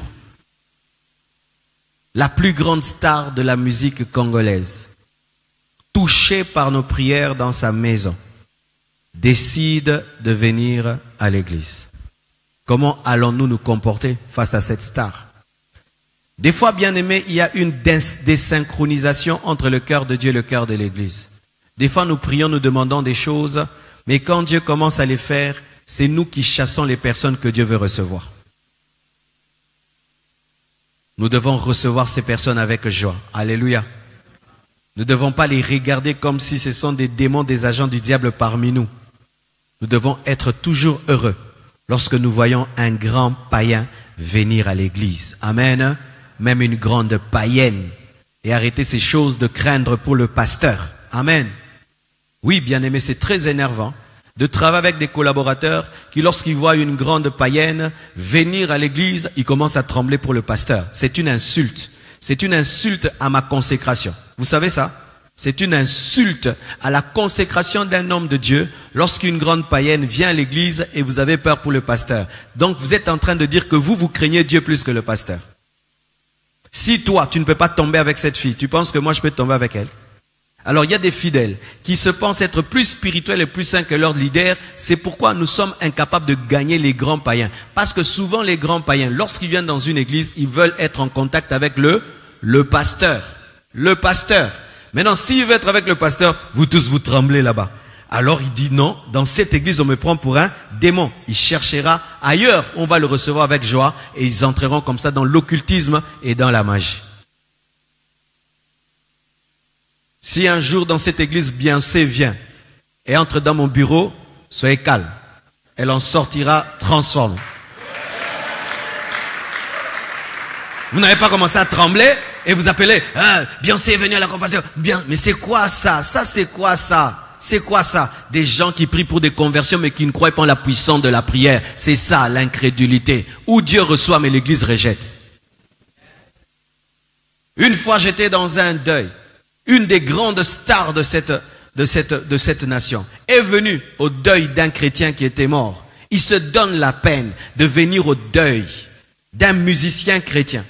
la plus grande star de la musique congolaise, touchée par nos prières dans sa maison, décide de venir à l'église. Comment allons-nous nous comporter face à cette star? Des fois, bien aimé, il y a une désynchronisation entre le cœur de Dieu et le cœur de l'église. Des fois, nous prions, nous demandons des choses, mais quand Dieu commence à les faire, c'est nous qui chassons les personnes que Dieu veut recevoir. Nous devons recevoir ces personnes avec joie. Alléluia. Nous ne devons pas les regarder comme si ce sont des démons, des agents du diable parmi nous. Nous devons être toujours heureux lorsque nous voyons un grand païen venir à l'église. Amen. Même une grande païenne. Et arrêter ces choses de craindre pour le pasteur. Amen. Oui, bien aimé, c'est très énervant de travailler avec des collaborateurs qui, lorsqu'ils voient une grande païenne venir à l'église, ils commencent à trembler pour le pasteur. C'est une insulte. C'est une insulte à ma consécration. Vous savez ça? C'est une insulte à la consécration d'un homme de Dieu lorsqu'une grande païenne vient à l'église et vous avez peur pour le pasteur. Donc vous êtes en train de dire que vous craignez Dieu plus que le pasteur. Si toi, tu ne peux pas tomber avec cette fille, tu penses que moi je peux tomber avec elle? Alors il y a des fidèles qui se pensent être plus spirituels et plus saints que leurs leaders. C'est pourquoi nous sommes incapables de gagner les grands païens. Parce que souvent les grands païens, lorsqu'ils viennent dans une église, ils veulent être en contact avec le pasteur. Le pasteur. Maintenant, s'il veut être avec le pasteur, vous tous vous tremblez là-bas. Alors il dit non, dans cette église on me prend pour un démon. Il cherchera ailleurs, on va le recevoir avec joie et ils entreront comme ça dans l'occultisme et dans la magie. Si un jour dans cette église Beyoncé vient et entre dans mon bureau, soyez calme. Elle en sortira transformée. Vous n'avez pas commencé à trembler et vous appelez Beyoncé est venue à la compassion. Bien, mais c'est quoi ça? Ça c'est quoi ça? C'est quoi ça? Des gens qui prient pour des conversions mais qui ne croient pas en la puissance de la prière. C'est ça l'incrédulité. Où Dieu reçoit mais l'église rejette. Une fois j'étais dans un deuil. Une des grandes stars de cette nation est venue au deuil d'un chrétien qui était mort. Il se donne la peine de venir au deuil d'un musicien chrétien.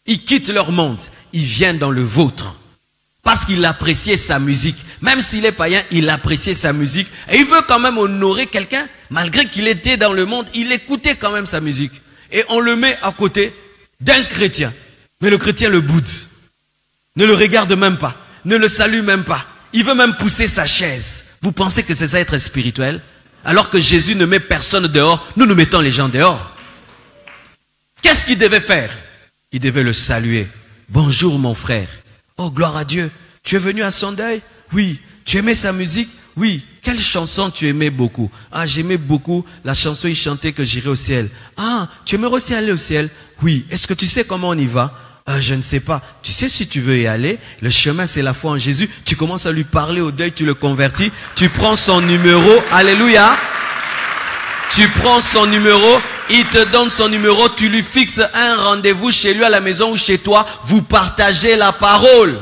Ils quittent leur monde, ils viennent dans le vôtre. Parce qu'il appréciait sa musique. Même s'il est païen, il appréciait sa musique. Et il veut quand même honorer quelqu'un, malgré qu'il était dans le monde, il écoutait quand même sa musique. Et on le met à côté d'un chrétien. Mais le chrétien le boude. Ne le regarde même pas, ne le salue même pas. Il veut même pousser sa chaise. Vous pensez que c'est ça être spirituel? Alors que Jésus ne met personne dehors, nous mettons les gens dehors. Qu'est-ce qu'il devait faire? Il devait le saluer. Bonjour mon frère. Oh gloire à Dieu. Tu es venu à son deuil? Oui. Tu aimais sa musique? Oui. Quelle chanson tu aimais beaucoup? Ah, j'aimais beaucoup la chanson il chantait que j'irai au ciel. Ah, tu aimerais aussi aller au ciel? Oui. Est-ce que tu sais comment on y va? Je ne sais pas. Tu sais, si tu veux y aller, le chemin c'est la foi en Jésus. Tu commences à lui parler au deuil, tu le convertis. Tu prends son numéro. Alléluia. Tu prends son numéro. Il te donne son numéro. Tu lui fixes un rendez-vous chez lui à la maison ou chez toi. Vous partagez la parole.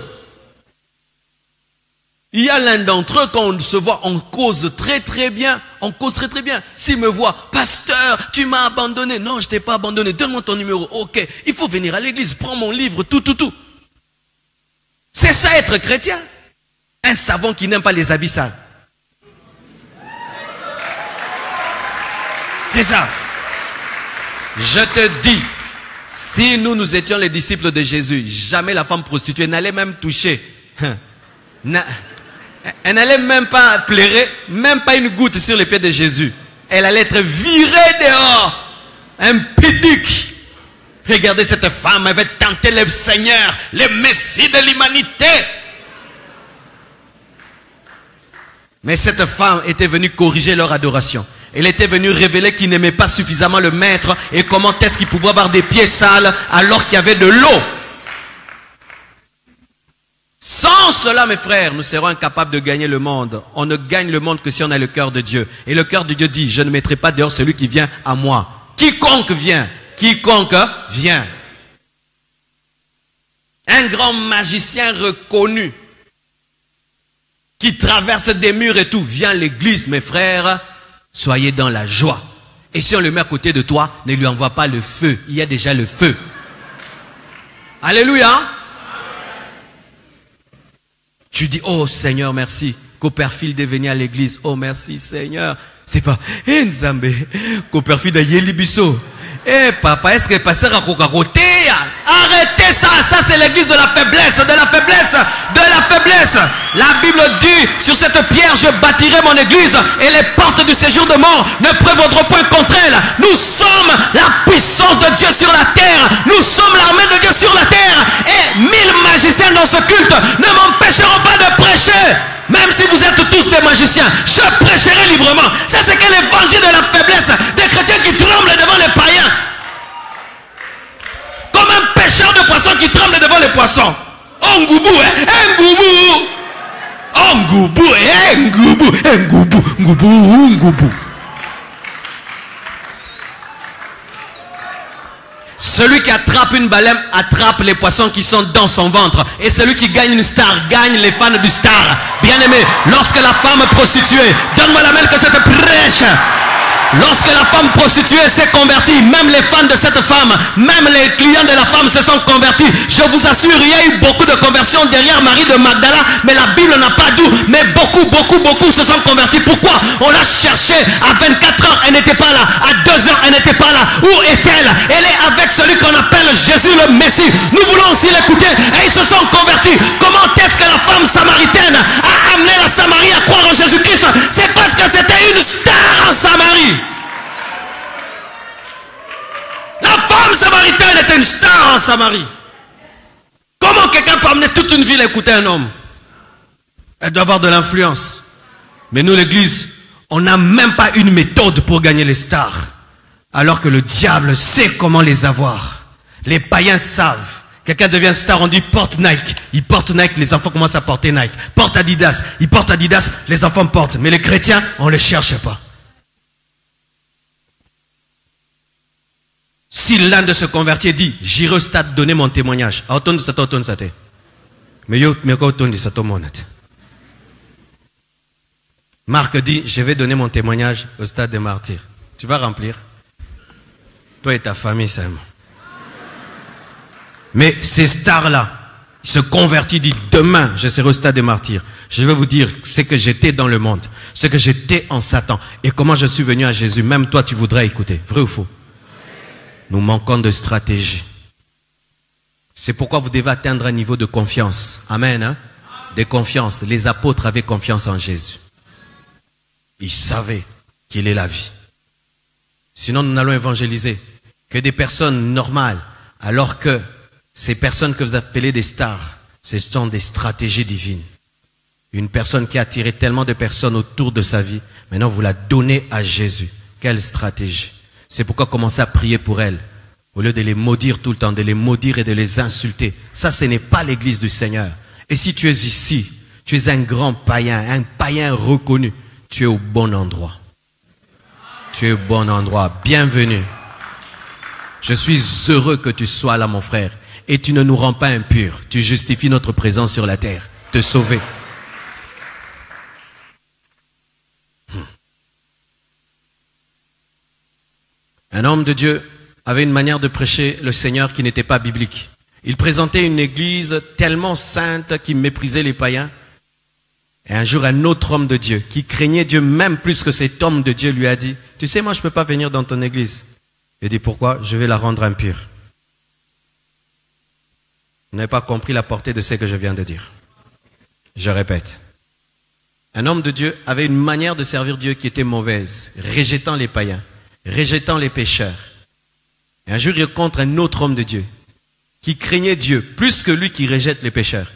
Il y a l'un d'entre eux, quand on se voit, on cause très très bien. On cause très très bien. S'il me voit, pasteur, tu m'as abandonné. Non, je t'ai pas abandonné. Donne-moi ton numéro. Ok, il faut venir à l'église. Prends mon livre, tout. C'est ça être chrétien. Un savant qui n'aime pas les habits sales. C'est ça. Je te dis, si nous étions les disciples de Jésus, jamais la femme prostituée n'allait même toucher. Elle n'allait même pas pleurer, même pas une goutte sur les pieds de Jésus. Elle allait être virée dehors. Impudique. Regardez cette femme, elle avait tenté le Seigneur, le Messie de l'humanité. Mais cette femme était venue corriger leur adoration. Elle était venue révéler qu'ils n'aimaient pas suffisamment le maître et comment est-ce qu'ils pouvaient avoir des pieds sales alors qu'il y avait de l'eau. Sans cela, mes frères, nous serons incapables de gagner le monde. On ne gagne le monde que si on a le cœur de Dieu. Et le cœur de Dieu dit, je ne mettrai pas dehors celui qui vient à moi. Quiconque vient quiconque vient. Un grand magicien reconnu qui traverse des murs et tout, vient à l'église, mes frères, soyez dans la joie. Et si on le met à côté de toi, ne lui envoie pas le feu, il y a déjà le feu. Alléluia. Tu dis, oh Seigneur, merci. Copperfield est venu à l'église. Oh merci Seigneur. C'est pas, Nzambe, Copperfield a Yelibiso. Papa, est-ce que le pasteur a coca-coté? Arrêtez ça, ça c'est l'église de la faiblesse, de la faiblesse, de la faiblesse. La Bible dit, sur cette pierre je bâtirai mon église et les portes du séjour de mort ne prévaudront point contre elle. Nous sommes la puissance de Dieu sur la terre. Nous sommes l'armée de Dieu sur la terre. Et 1000 magiciens dans ce culte ne m'empêcheront pas de prêcher. Même si vous êtes tous des magiciens, je prêcherai librement. Ça c'est que l'évangile de la faiblesse des chrétiens qui tremblent devant les païens. Comme un pêcheur de poissons qui tremble devant les poissons. Oh ngoubou, ngoubou. Oh ngoubou, ngoubou, ngoubou, ngoubou. Celui qui attrape une baleine attrape les poissons qui sont dans son ventre. Et celui qui gagne une star gagne les fans du star. Bien aimé, lorsque la femme prostituée, donne-moi la main que je te prêche. Lorsque la femme prostituée s'est convertie, même les fans de cette femme, même les clients de la femme se sont convertis. Je vous assure, il y a eu beaucoup de conversions derrière Marie de Magdala, mais la Bible n'a pas dit, mais beaucoup se sont convertis. Pourquoi? On l'a cherché à 24 ans, elle n'était pas là. À 2 ans, elle n'était pas là. Où est-elle? Elle est avec celui qu'on appelle Jésus le Messie. Nous voulons aussi l'écouter et ils se sont convertis. Comment est-ce que la femme samaritaine a amené la Samarie à croire en Jésus-Christ? C'est parce que c'était une star en Samarie. La femme samaritaine était une star en Samarie. Comment quelqu'un peut amener toute une ville à écouter un homme? Elle doit avoir de l'influence. Mais nous, l'église, on n'a même pas une méthode pour gagner les stars. Alors que le diable sait comment les avoir. Les païens savent. Quelqu'un devient star, on dit porte Nike. Il porte Nike, les enfants commencent à porter Nike. Porte Adidas, il porte Adidas, les enfants portent. Mais les chrétiens, on ne les cherche pas. Si l'un de se convertit et dit, j'irai au stade donner mon témoignage. Marc dit, je vais donner mon témoignage au stade des martyrs. Tu vas remplir. Toi et ta famille, c'est bon. Mais ces stars-là, ils se convertissent, disent, demain, je serai au stade des martyrs. Je vais vous dire ce que j'étais dans le monde, ce que j'étais en Satan, et comment je suis venu à Jésus. Même toi, tu voudrais écouter. Vrai ou faux? Nous manquons de stratégie. C'est pourquoi vous devez atteindre un niveau de confiance. Amen. Hein? De confiance. Les apôtres avaient confiance en Jésus. Ils savaient qu'il est la vie. Sinon, nous n'allons évangéliser que des personnes normales, alors que ces personnes que vous appelez des stars, ce sont des stratégies divines. Une personne qui a attiré tellement de personnes autour de sa vie, maintenant vous la donnez à Jésus. Quelle stratégie? C'est pourquoi commencez à prier pour elle. Au lieu de les maudire tout le temps, de les maudire et de les insulter. Ça, ce n'est pas l'église du Seigneur. Et si tu es ici, tu es un grand païen, un païen reconnu, tu es au bon endroit. Tu es au bon endroit. Bienvenue. Je suis heureux que tu sois là, mon frère. Et tu ne nous rends pas impurs. Tu justifies notre présence sur la terre. Te sauver. Un homme de Dieu avait une manière de prêcher le Seigneur qui n'était pas biblique. Il présentait une église tellement sainte qu'il méprisait les païens. Et un jour, un autre homme de Dieu, qui craignait Dieu même plus que cet homme de Dieu, lui a dit, « Tu sais, moi, je ne peux pas venir dans ton église. » Il dit, « Pourquoi? Je vais la rendre impure. » Vous n'avez pas compris la portée de ce que je viens de dire. Je répète. Un homme de Dieu avait une manière de servir Dieu qui était mauvaise, rejetant les païens, rejetant les pécheurs. Et un jour, il rencontre un autre homme de Dieu qui craignait Dieu plus que lui qui rejette les pécheurs.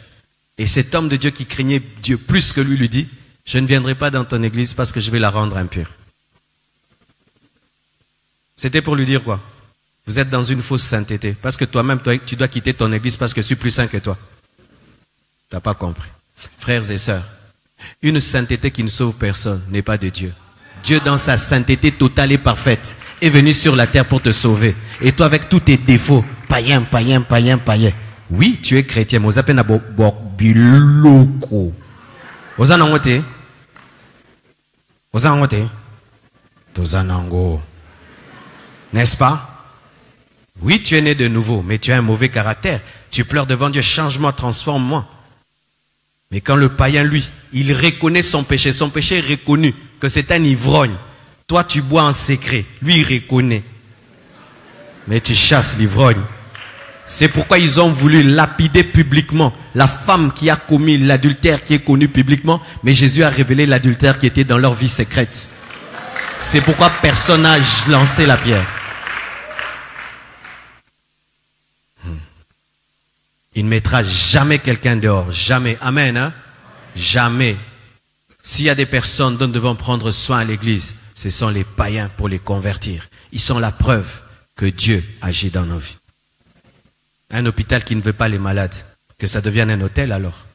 Et cet homme de Dieu qui craignait Dieu plus que lui dit, « Je ne viendrai pas dans ton église parce que je vais la rendre impure. » C'était pour lui dire quoi? Vous êtes dans une fausse sainteté. Parce que toi-même, tu dois quitter ton église parce que je suis plus saint que toi. Tu n'as pas compris. Frères et sœurs, une sainteté qui ne sauve personne n'est pas de Dieu. Dieu dans sa sainteté totale et parfaite est venu sur la terre pour te sauver. Et toi avec tous tes défauts, païen. Oui, tu es chrétien, mais vous appelez biloko. Vous en avez n'est-ce pas? Oui, tu es né de nouveau, mais tu as un mauvais caractère. Tu pleures devant Dieu, change-moi, transforme-moi. Mais quand le païen, lui, il reconnaît son péché est reconnu, que c'est un ivrogne. Toi, tu bois en secret. Lui, il reconnaît. Mais tu chasses l'ivrogne. C'est pourquoi ils ont voulu lapider publiquement la femme qui a commis l'adultère, qui est connue publiquement. Mais Jésus a révélé l'adultère qui était dans leur vie secrète. C'est pourquoi personne n'a lancé la pierre. Il ne mettra jamais quelqu'un dehors. Jamais. Amen. Hein? Jamais. S'il y a des personnes dont nous devons prendre soin à l'église, ce sont les païens pour les convertir. Ils sont la preuve que Dieu agit dans nos vies. Un hôpital qui ne veut pas les malades, que ça devienne un hôtel alors.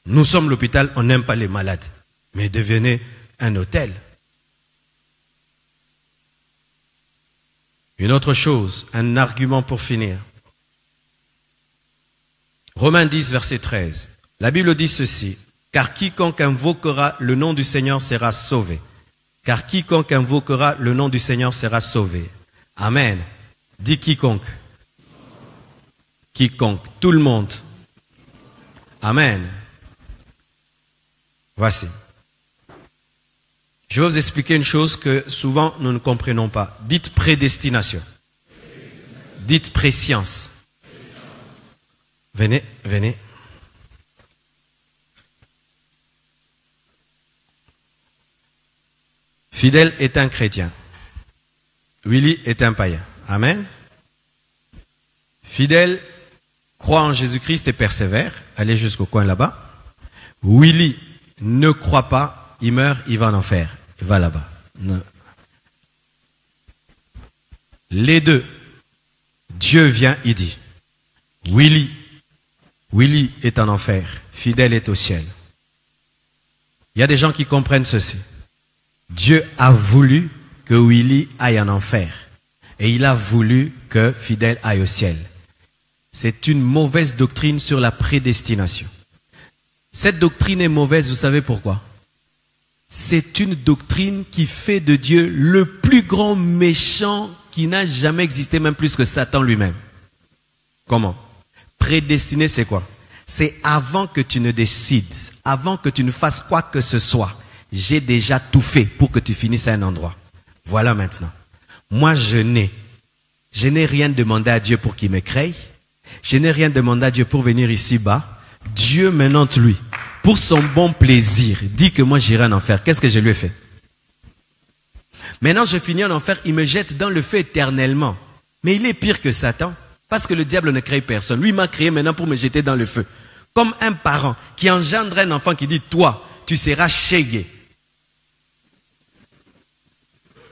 Nous sommes l'hôpital, on n'aime pas les malades. Mais devenez un hôtel. Une autre chose, un argument pour finir. Romains 10, verset 13. La Bible dit ceci. Car quiconque invoquera le nom du Seigneur sera sauvé. Car quiconque invoquera le nom du Seigneur sera sauvé. Amen. Dis quiconque. Quiconque. Tout le monde. Amen. Voici. Je vais vous expliquer une chose que souvent nous ne comprenons pas. Dites prédestination. Dites préscience. Venez. Fidèle est un chrétien. Willy est un païen. Amen. Fidèle croit en Jésus-Christ et persévère. Allez jusqu'au coin là-bas. Willy ne croit pas. Il meurt, il va en enfer. Il va là-bas. Les deux. Dieu vient, il dit. Willy est en enfer. Fidèle est au ciel. Il y a des gens qui comprennent ceci. Dieu a voulu que Willy aille en enfer. Et il a voulu que Fidèle aille au ciel. C'est une mauvaise doctrine sur la prédestination. Cette doctrine est mauvaise, vous savez pourquoi? C'est une doctrine qui fait de Dieu le plus grand méchant qui n'a jamais existé, même plus que Satan lui-même. Comment? Prédestiné, c'est quoi? C'est avant que tu ne décides, avant que tu ne fasses quoi que ce soit. J'ai déjà tout fait pour que tu finisses à un endroit. Voilà maintenant. Moi, je n'ai rien demandé à Dieu pour qu'il me crée. Je n'ai rien demandé à Dieu pour venir ici-bas. Dieu maintenant, lui, pour son bon plaisir, dit que moi j'irai en enfer. Qu'est-ce que je lui ai fait? Maintenant, je finis en enfer, il me jette dans le feu éternellement. Mais il est pire que Satan, parce que le diable ne crée personne. Lui m'a créé maintenant pour me jeter dans le feu. Comme un parent qui engendre un enfant qui dit, toi, tu seras chégué.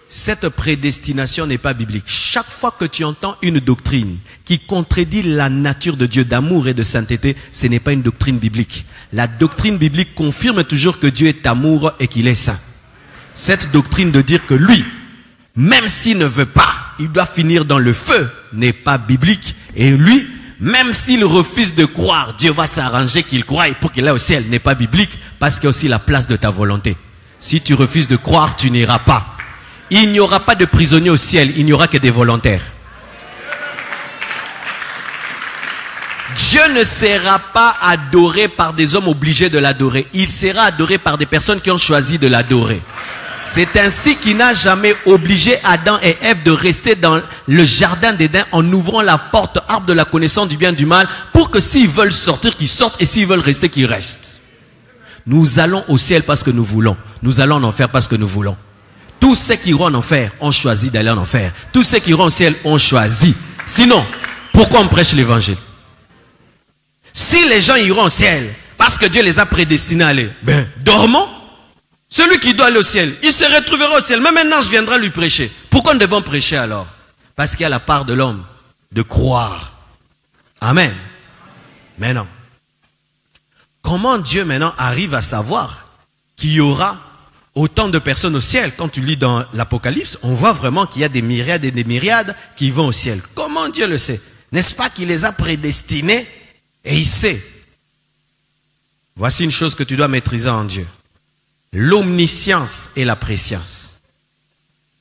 Cette prédestination n'est pas biblique. Chaque fois que tu entends une doctrine qui contredit la nature de Dieu d'amour et de sainteté, ce n'est pas une doctrine biblique. La doctrine biblique confirme toujours que Dieu est amour et qu'il est saint. Cette doctrine de dire que lui, même s'il ne veut pas, il doit finir dans le feu, n'est pas biblique. Et lui, même s'il refuse de croire, Dieu va s'arranger qu'il croie pour qu'il aille au ciel, n'est pas biblique, parce qu'il y a aussi la place de ta volonté. Si tu refuses de croire, tu n'iras pas. Il n'y aura pas de prisonniers au ciel, il n'y aura que des volontaires. Dieu ne sera pas adoré par des hommes obligés de l'adorer. Il sera adoré par des personnes qui ont choisi de l'adorer. C'est ainsi qu'il n'a jamais obligé Adam et Ève de rester dans le jardin d'Éden en ouvrant la porte, arbre de la connaissance du bien et du mal, pour que s'ils veulent sortir, qu'ils sortent, et s'ils veulent rester, qu'ils restent. Nous allons au ciel parce que nous voulons. Nous allons en enfer parce que nous voulons. Tous ceux qui iront en enfer ont choisi d'aller en enfer. Tous ceux qui iront au ciel ont choisi. Sinon, pourquoi on prêche l'évangile? Si les gens iront au ciel parce que Dieu les a prédestinés à aller, dormons. Celui qui doit aller au ciel, il se retrouvera au ciel. Même un ange viendra lui prêcher. Pourquoi nous devons prêcher alors? Parce qu'il y a la part de l'homme de croire. Amen. Mais non. Comment Dieu maintenant arrive à savoir qu'il y aura autant de personnes au ciel. Quand tu lis dans l'Apocalypse, on voit vraiment qu'il y a des myriades et des myriades qui vont au ciel. Comment Dieu le sait? N'est-ce pas qu'il les a prédestinés et il sait? Voici une chose que tu dois maîtriser en Dieu. L'omniscience et la préscience.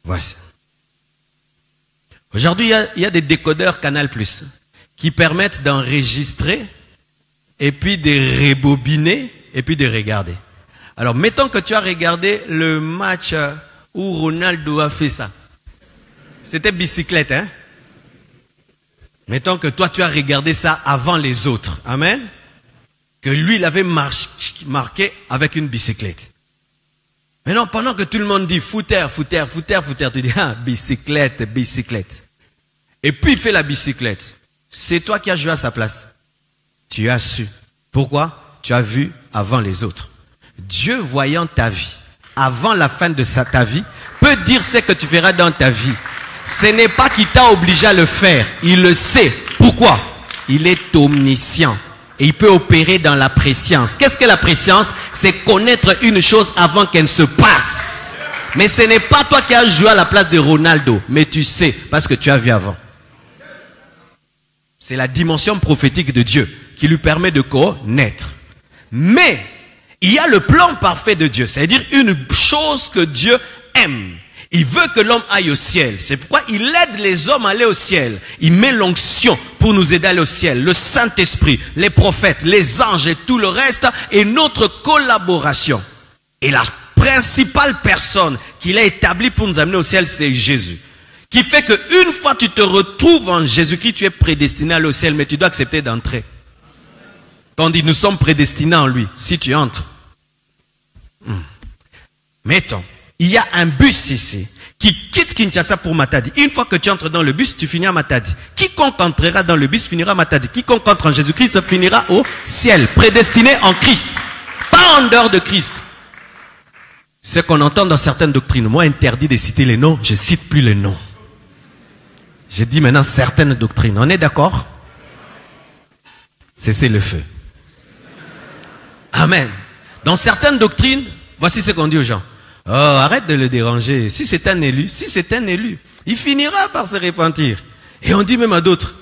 Voici. Aujourd'hui, il y a des décodeurs Canal+, qui permettent d'enregistrer et puis de rebobiner et puis de regarder. Alors, mettons que tu as regardé le match où Ronaldo a fait ça. C'était bicyclette, hein? Mettons que toi, tu as regardé ça avant les autres. Amen? Que lui, il avait marqué avec une bicyclette. Maintenant, pendant que tout le monde dit footer, footer, footer, footer, tu dis, ah, bicyclette, bicyclette. Et puis, il fait la bicyclette. C'est toi qui as joué à sa place. Tu as su. Pourquoi? Tu as vu avant les autres. Dieu, voyant ta vie, avant la fin de ta vie, peut dire ce que tu feras dans ta vie. Ce n'est pas qu'il t'a obligé à le faire. Il le sait. Pourquoi? Il est omniscient. Et il peut opérer dans la préscience. Qu'est-ce que la préscience? C'est connaître une chose avant qu'elle se passe. Mais ce n'est pas toi qui as joué à la place de Ronaldo. Mais tu sais, parce que tu as vu avant. C'est la dimension prophétique de Dieu qui lui permet de connaître. Mais il y a le plan parfait de Dieu. C'est-à-dire une chose que Dieu aime. Il veut que l'homme aille au ciel. C'est pourquoi il aide les hommes à aller au ciel. Il met l'onction pour nous aider à aller au ciel. Le Saint-Esprit, les prophètes, les anges et tout le reste. Et notre collaboration. Et la principale personne qu'il a établie pour nous amener au ciel, c'est Jésus. Qui fait qu'une fois tu te retrouves en Jésus-Christ, tu es prédestiné à aller au ciel. Mais tu dois accepter d'entrer. Quand on dit nous sommes prédestinés en lui. Si tu entres. Mettons. Il y a un bus ici qui quitte Kinshasa pour Matadi. Une fois que tu entres dans le bus, tu finis à Matadi. Quiconque entrera dans le bus finira à Matadi. Quiconque entre en Jésus-Christ finira au ciel. Prédestiné en Christ. Pas en dehors de Christ. Ce qu'on entend dans certaines doctrines. Moi, interdit de citer les noms, je ne cite plus les noms. Je dis maintenant certaines doctrines. On est d'accord? Cessez le feu. Amen. Dans certaines doctrines, voici ce qu'on dit aux gens. Oh, arrête de le déranger. Si c'est un élu, il finira par se repentir. Et on dit même à d'autres,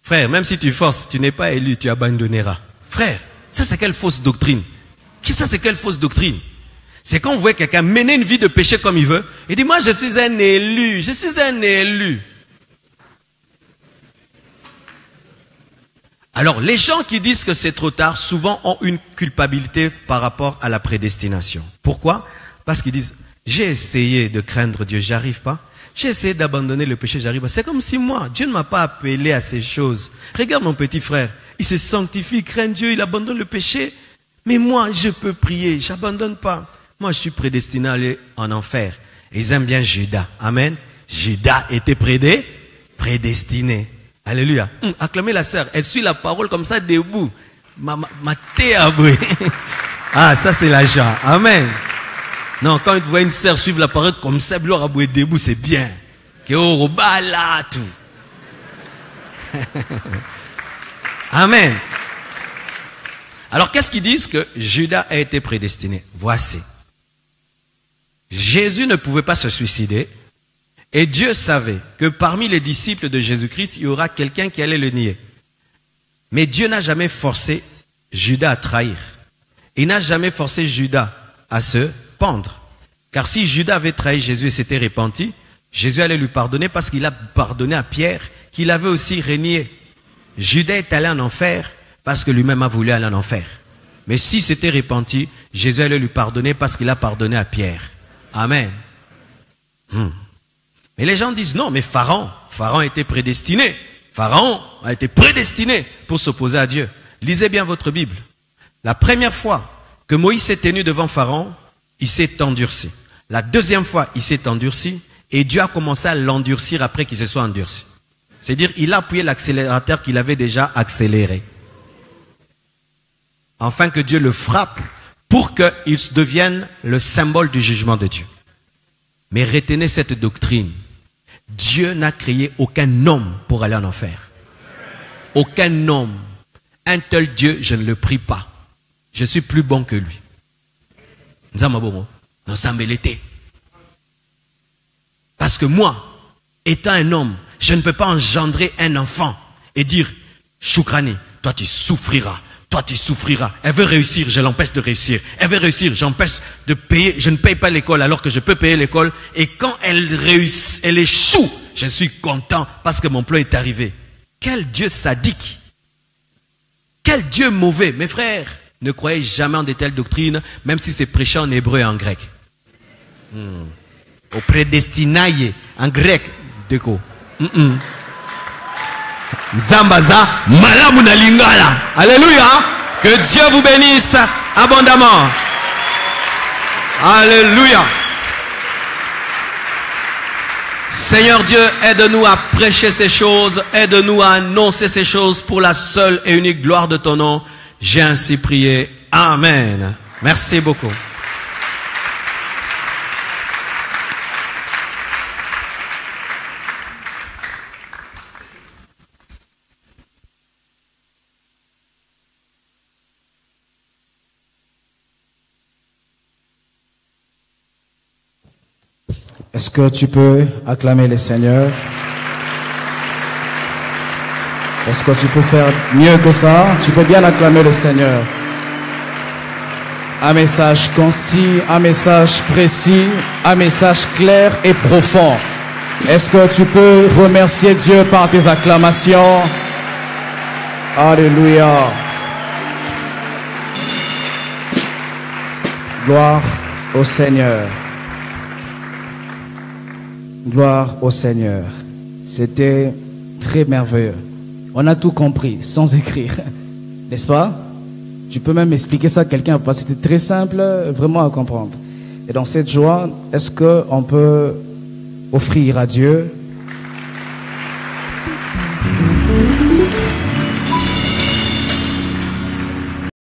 frère, même si tu forces, tu n'es pas élu, tu abandonneras. Frère, ça c'est quelle fausse doctrine? Ça c'est quelle fausse doctrine? C'est quand on voit quelqu'un mener une vie de péché comme il veut, et dit, moi je suis un élu, je suis un élu. Alors, les gens qui disent que c'est trop tard, souvent ont une culpabilité par rapport à la prédestination. Pourquoi? Parce qu'ils disent, j'ai essayé de craindre Dieu, j'arrive pas. J'ai essayé d'abandonner le péché, j'arrive pas. C'est comme si moi, Dieu ne m'a pas appelé à ces choses. Regarde mon petit frère, il se sanctifie, il craint Dieu, il abandonne le péché. Mais moi, je peux prier, j'abandonne pas. Moi, je suis prédestiné à aller en enfer. Et ils aiment bien Judas. Amen. Judas était prédestiné. Alléluia. Acclamez la sœur. Elle suit la parole comme ça debout. Ah, ça c'est la joie. Amen. Non, quand tu vois une sœur suivre la parole comme ça, gloire à bouer debout, c'est bien. Amen. Alors, qu'est-ce qu'ils disent? Que Judas a été prédestiné. Voici. Jésus ne pouvait pas se suicider. Et Dieu savait que parmi les disciples de Jésus-Christ, il y aura quelqu'un qui allait le nier. Mais Dieu n'a jamais forcé Judas à trahir. Il n'a jamais forcé Judas à se pendre. Car si Judas avait trahi Jésus et s'était repenti, Jésus allait lui pardonner parce qu'il a pardonné à Pierre, qu'il avait aussi renié. Judas est allé en enfer parce que lui-même a voulu aller en enfer. Mais s'il s'était repenti, Jésus allait lui pardonner parce qu'il a pardonné à Pierre. Amen. Mais les gens disent non, mais Pharaon était prédestiné. Pharaon a été prédestiné pour s'opposer à Dieu. Lisez bien votre Bible. La première fois que Moïse s'est tenu devant Pharaon, il s'est endurci. La deuxième fois, il s'est endurci et Dieu a commencé à l'endurcir après qu'il se soit endurci. C'est-à-dire, il a appuyé l'accélérateur qu'il avait déjà accéléré. Afin que Dieu le frappe pour qu'il devienne le symbole du jugement de Dieu. Mais retenez cette doctrine. Dieu n'a créé aucun homme pour aller en enfer. Aucun homme. Un tel Dieu, je ne le prie pas. Je suis plus bon que lui. Nous embelletés. Parce que moi, étant un homme, je ne peux pas engendrer un enfant et dire, Choukrani, toi tu souffriras. Toi tu souffriras. Elle veut réussir, je l'empêche de réussir. Elle veut réussir, j'empêche de payer. Je ne paye pas l'école alors que je peux payer l'école. Et quand elle réussit, elle échoue, je suis content parce que mon plan est arrivé. Quel Dieu sadique. Quel Dieu mauvais. Mes frères, ne croyez jamais en de telles doctrines, même si c'est prêché en hébreu et en grec. Au prédestinaye, en grec, déco. Zambaza, malamuna lingala. Alléluia. Que Dieu vous bénisse abondamment. Alléluia. Seigneur Dieu, aide-nous à prêcher ces choses, aide-nous à annoncer ces choses pour la seule et unique gloire de ton nom. J'ai ainsi prié. Amen. Merci beaucoup. Est-ce que tu peux acclamer le Seigneur? Est-ce que tu peux faire mieux que ça? Tu peux bien acclamer le Seigneur. Un message concis, un message précis, un message clair et profond. Est-ce que tu peux remercier Dieu par tes acclamations? Alléluia. Gloire au Seigneur. Gloire au Seigneur. C'était très merveilleux. On a tout compris, sans écrire. N'est-ce pas? Tu peux même expliquer ça à quelqu'un, parce que c'était très simple, vraiment à comprendre. Et dans cette joie, est-ce qu'on peut offrir à Dieu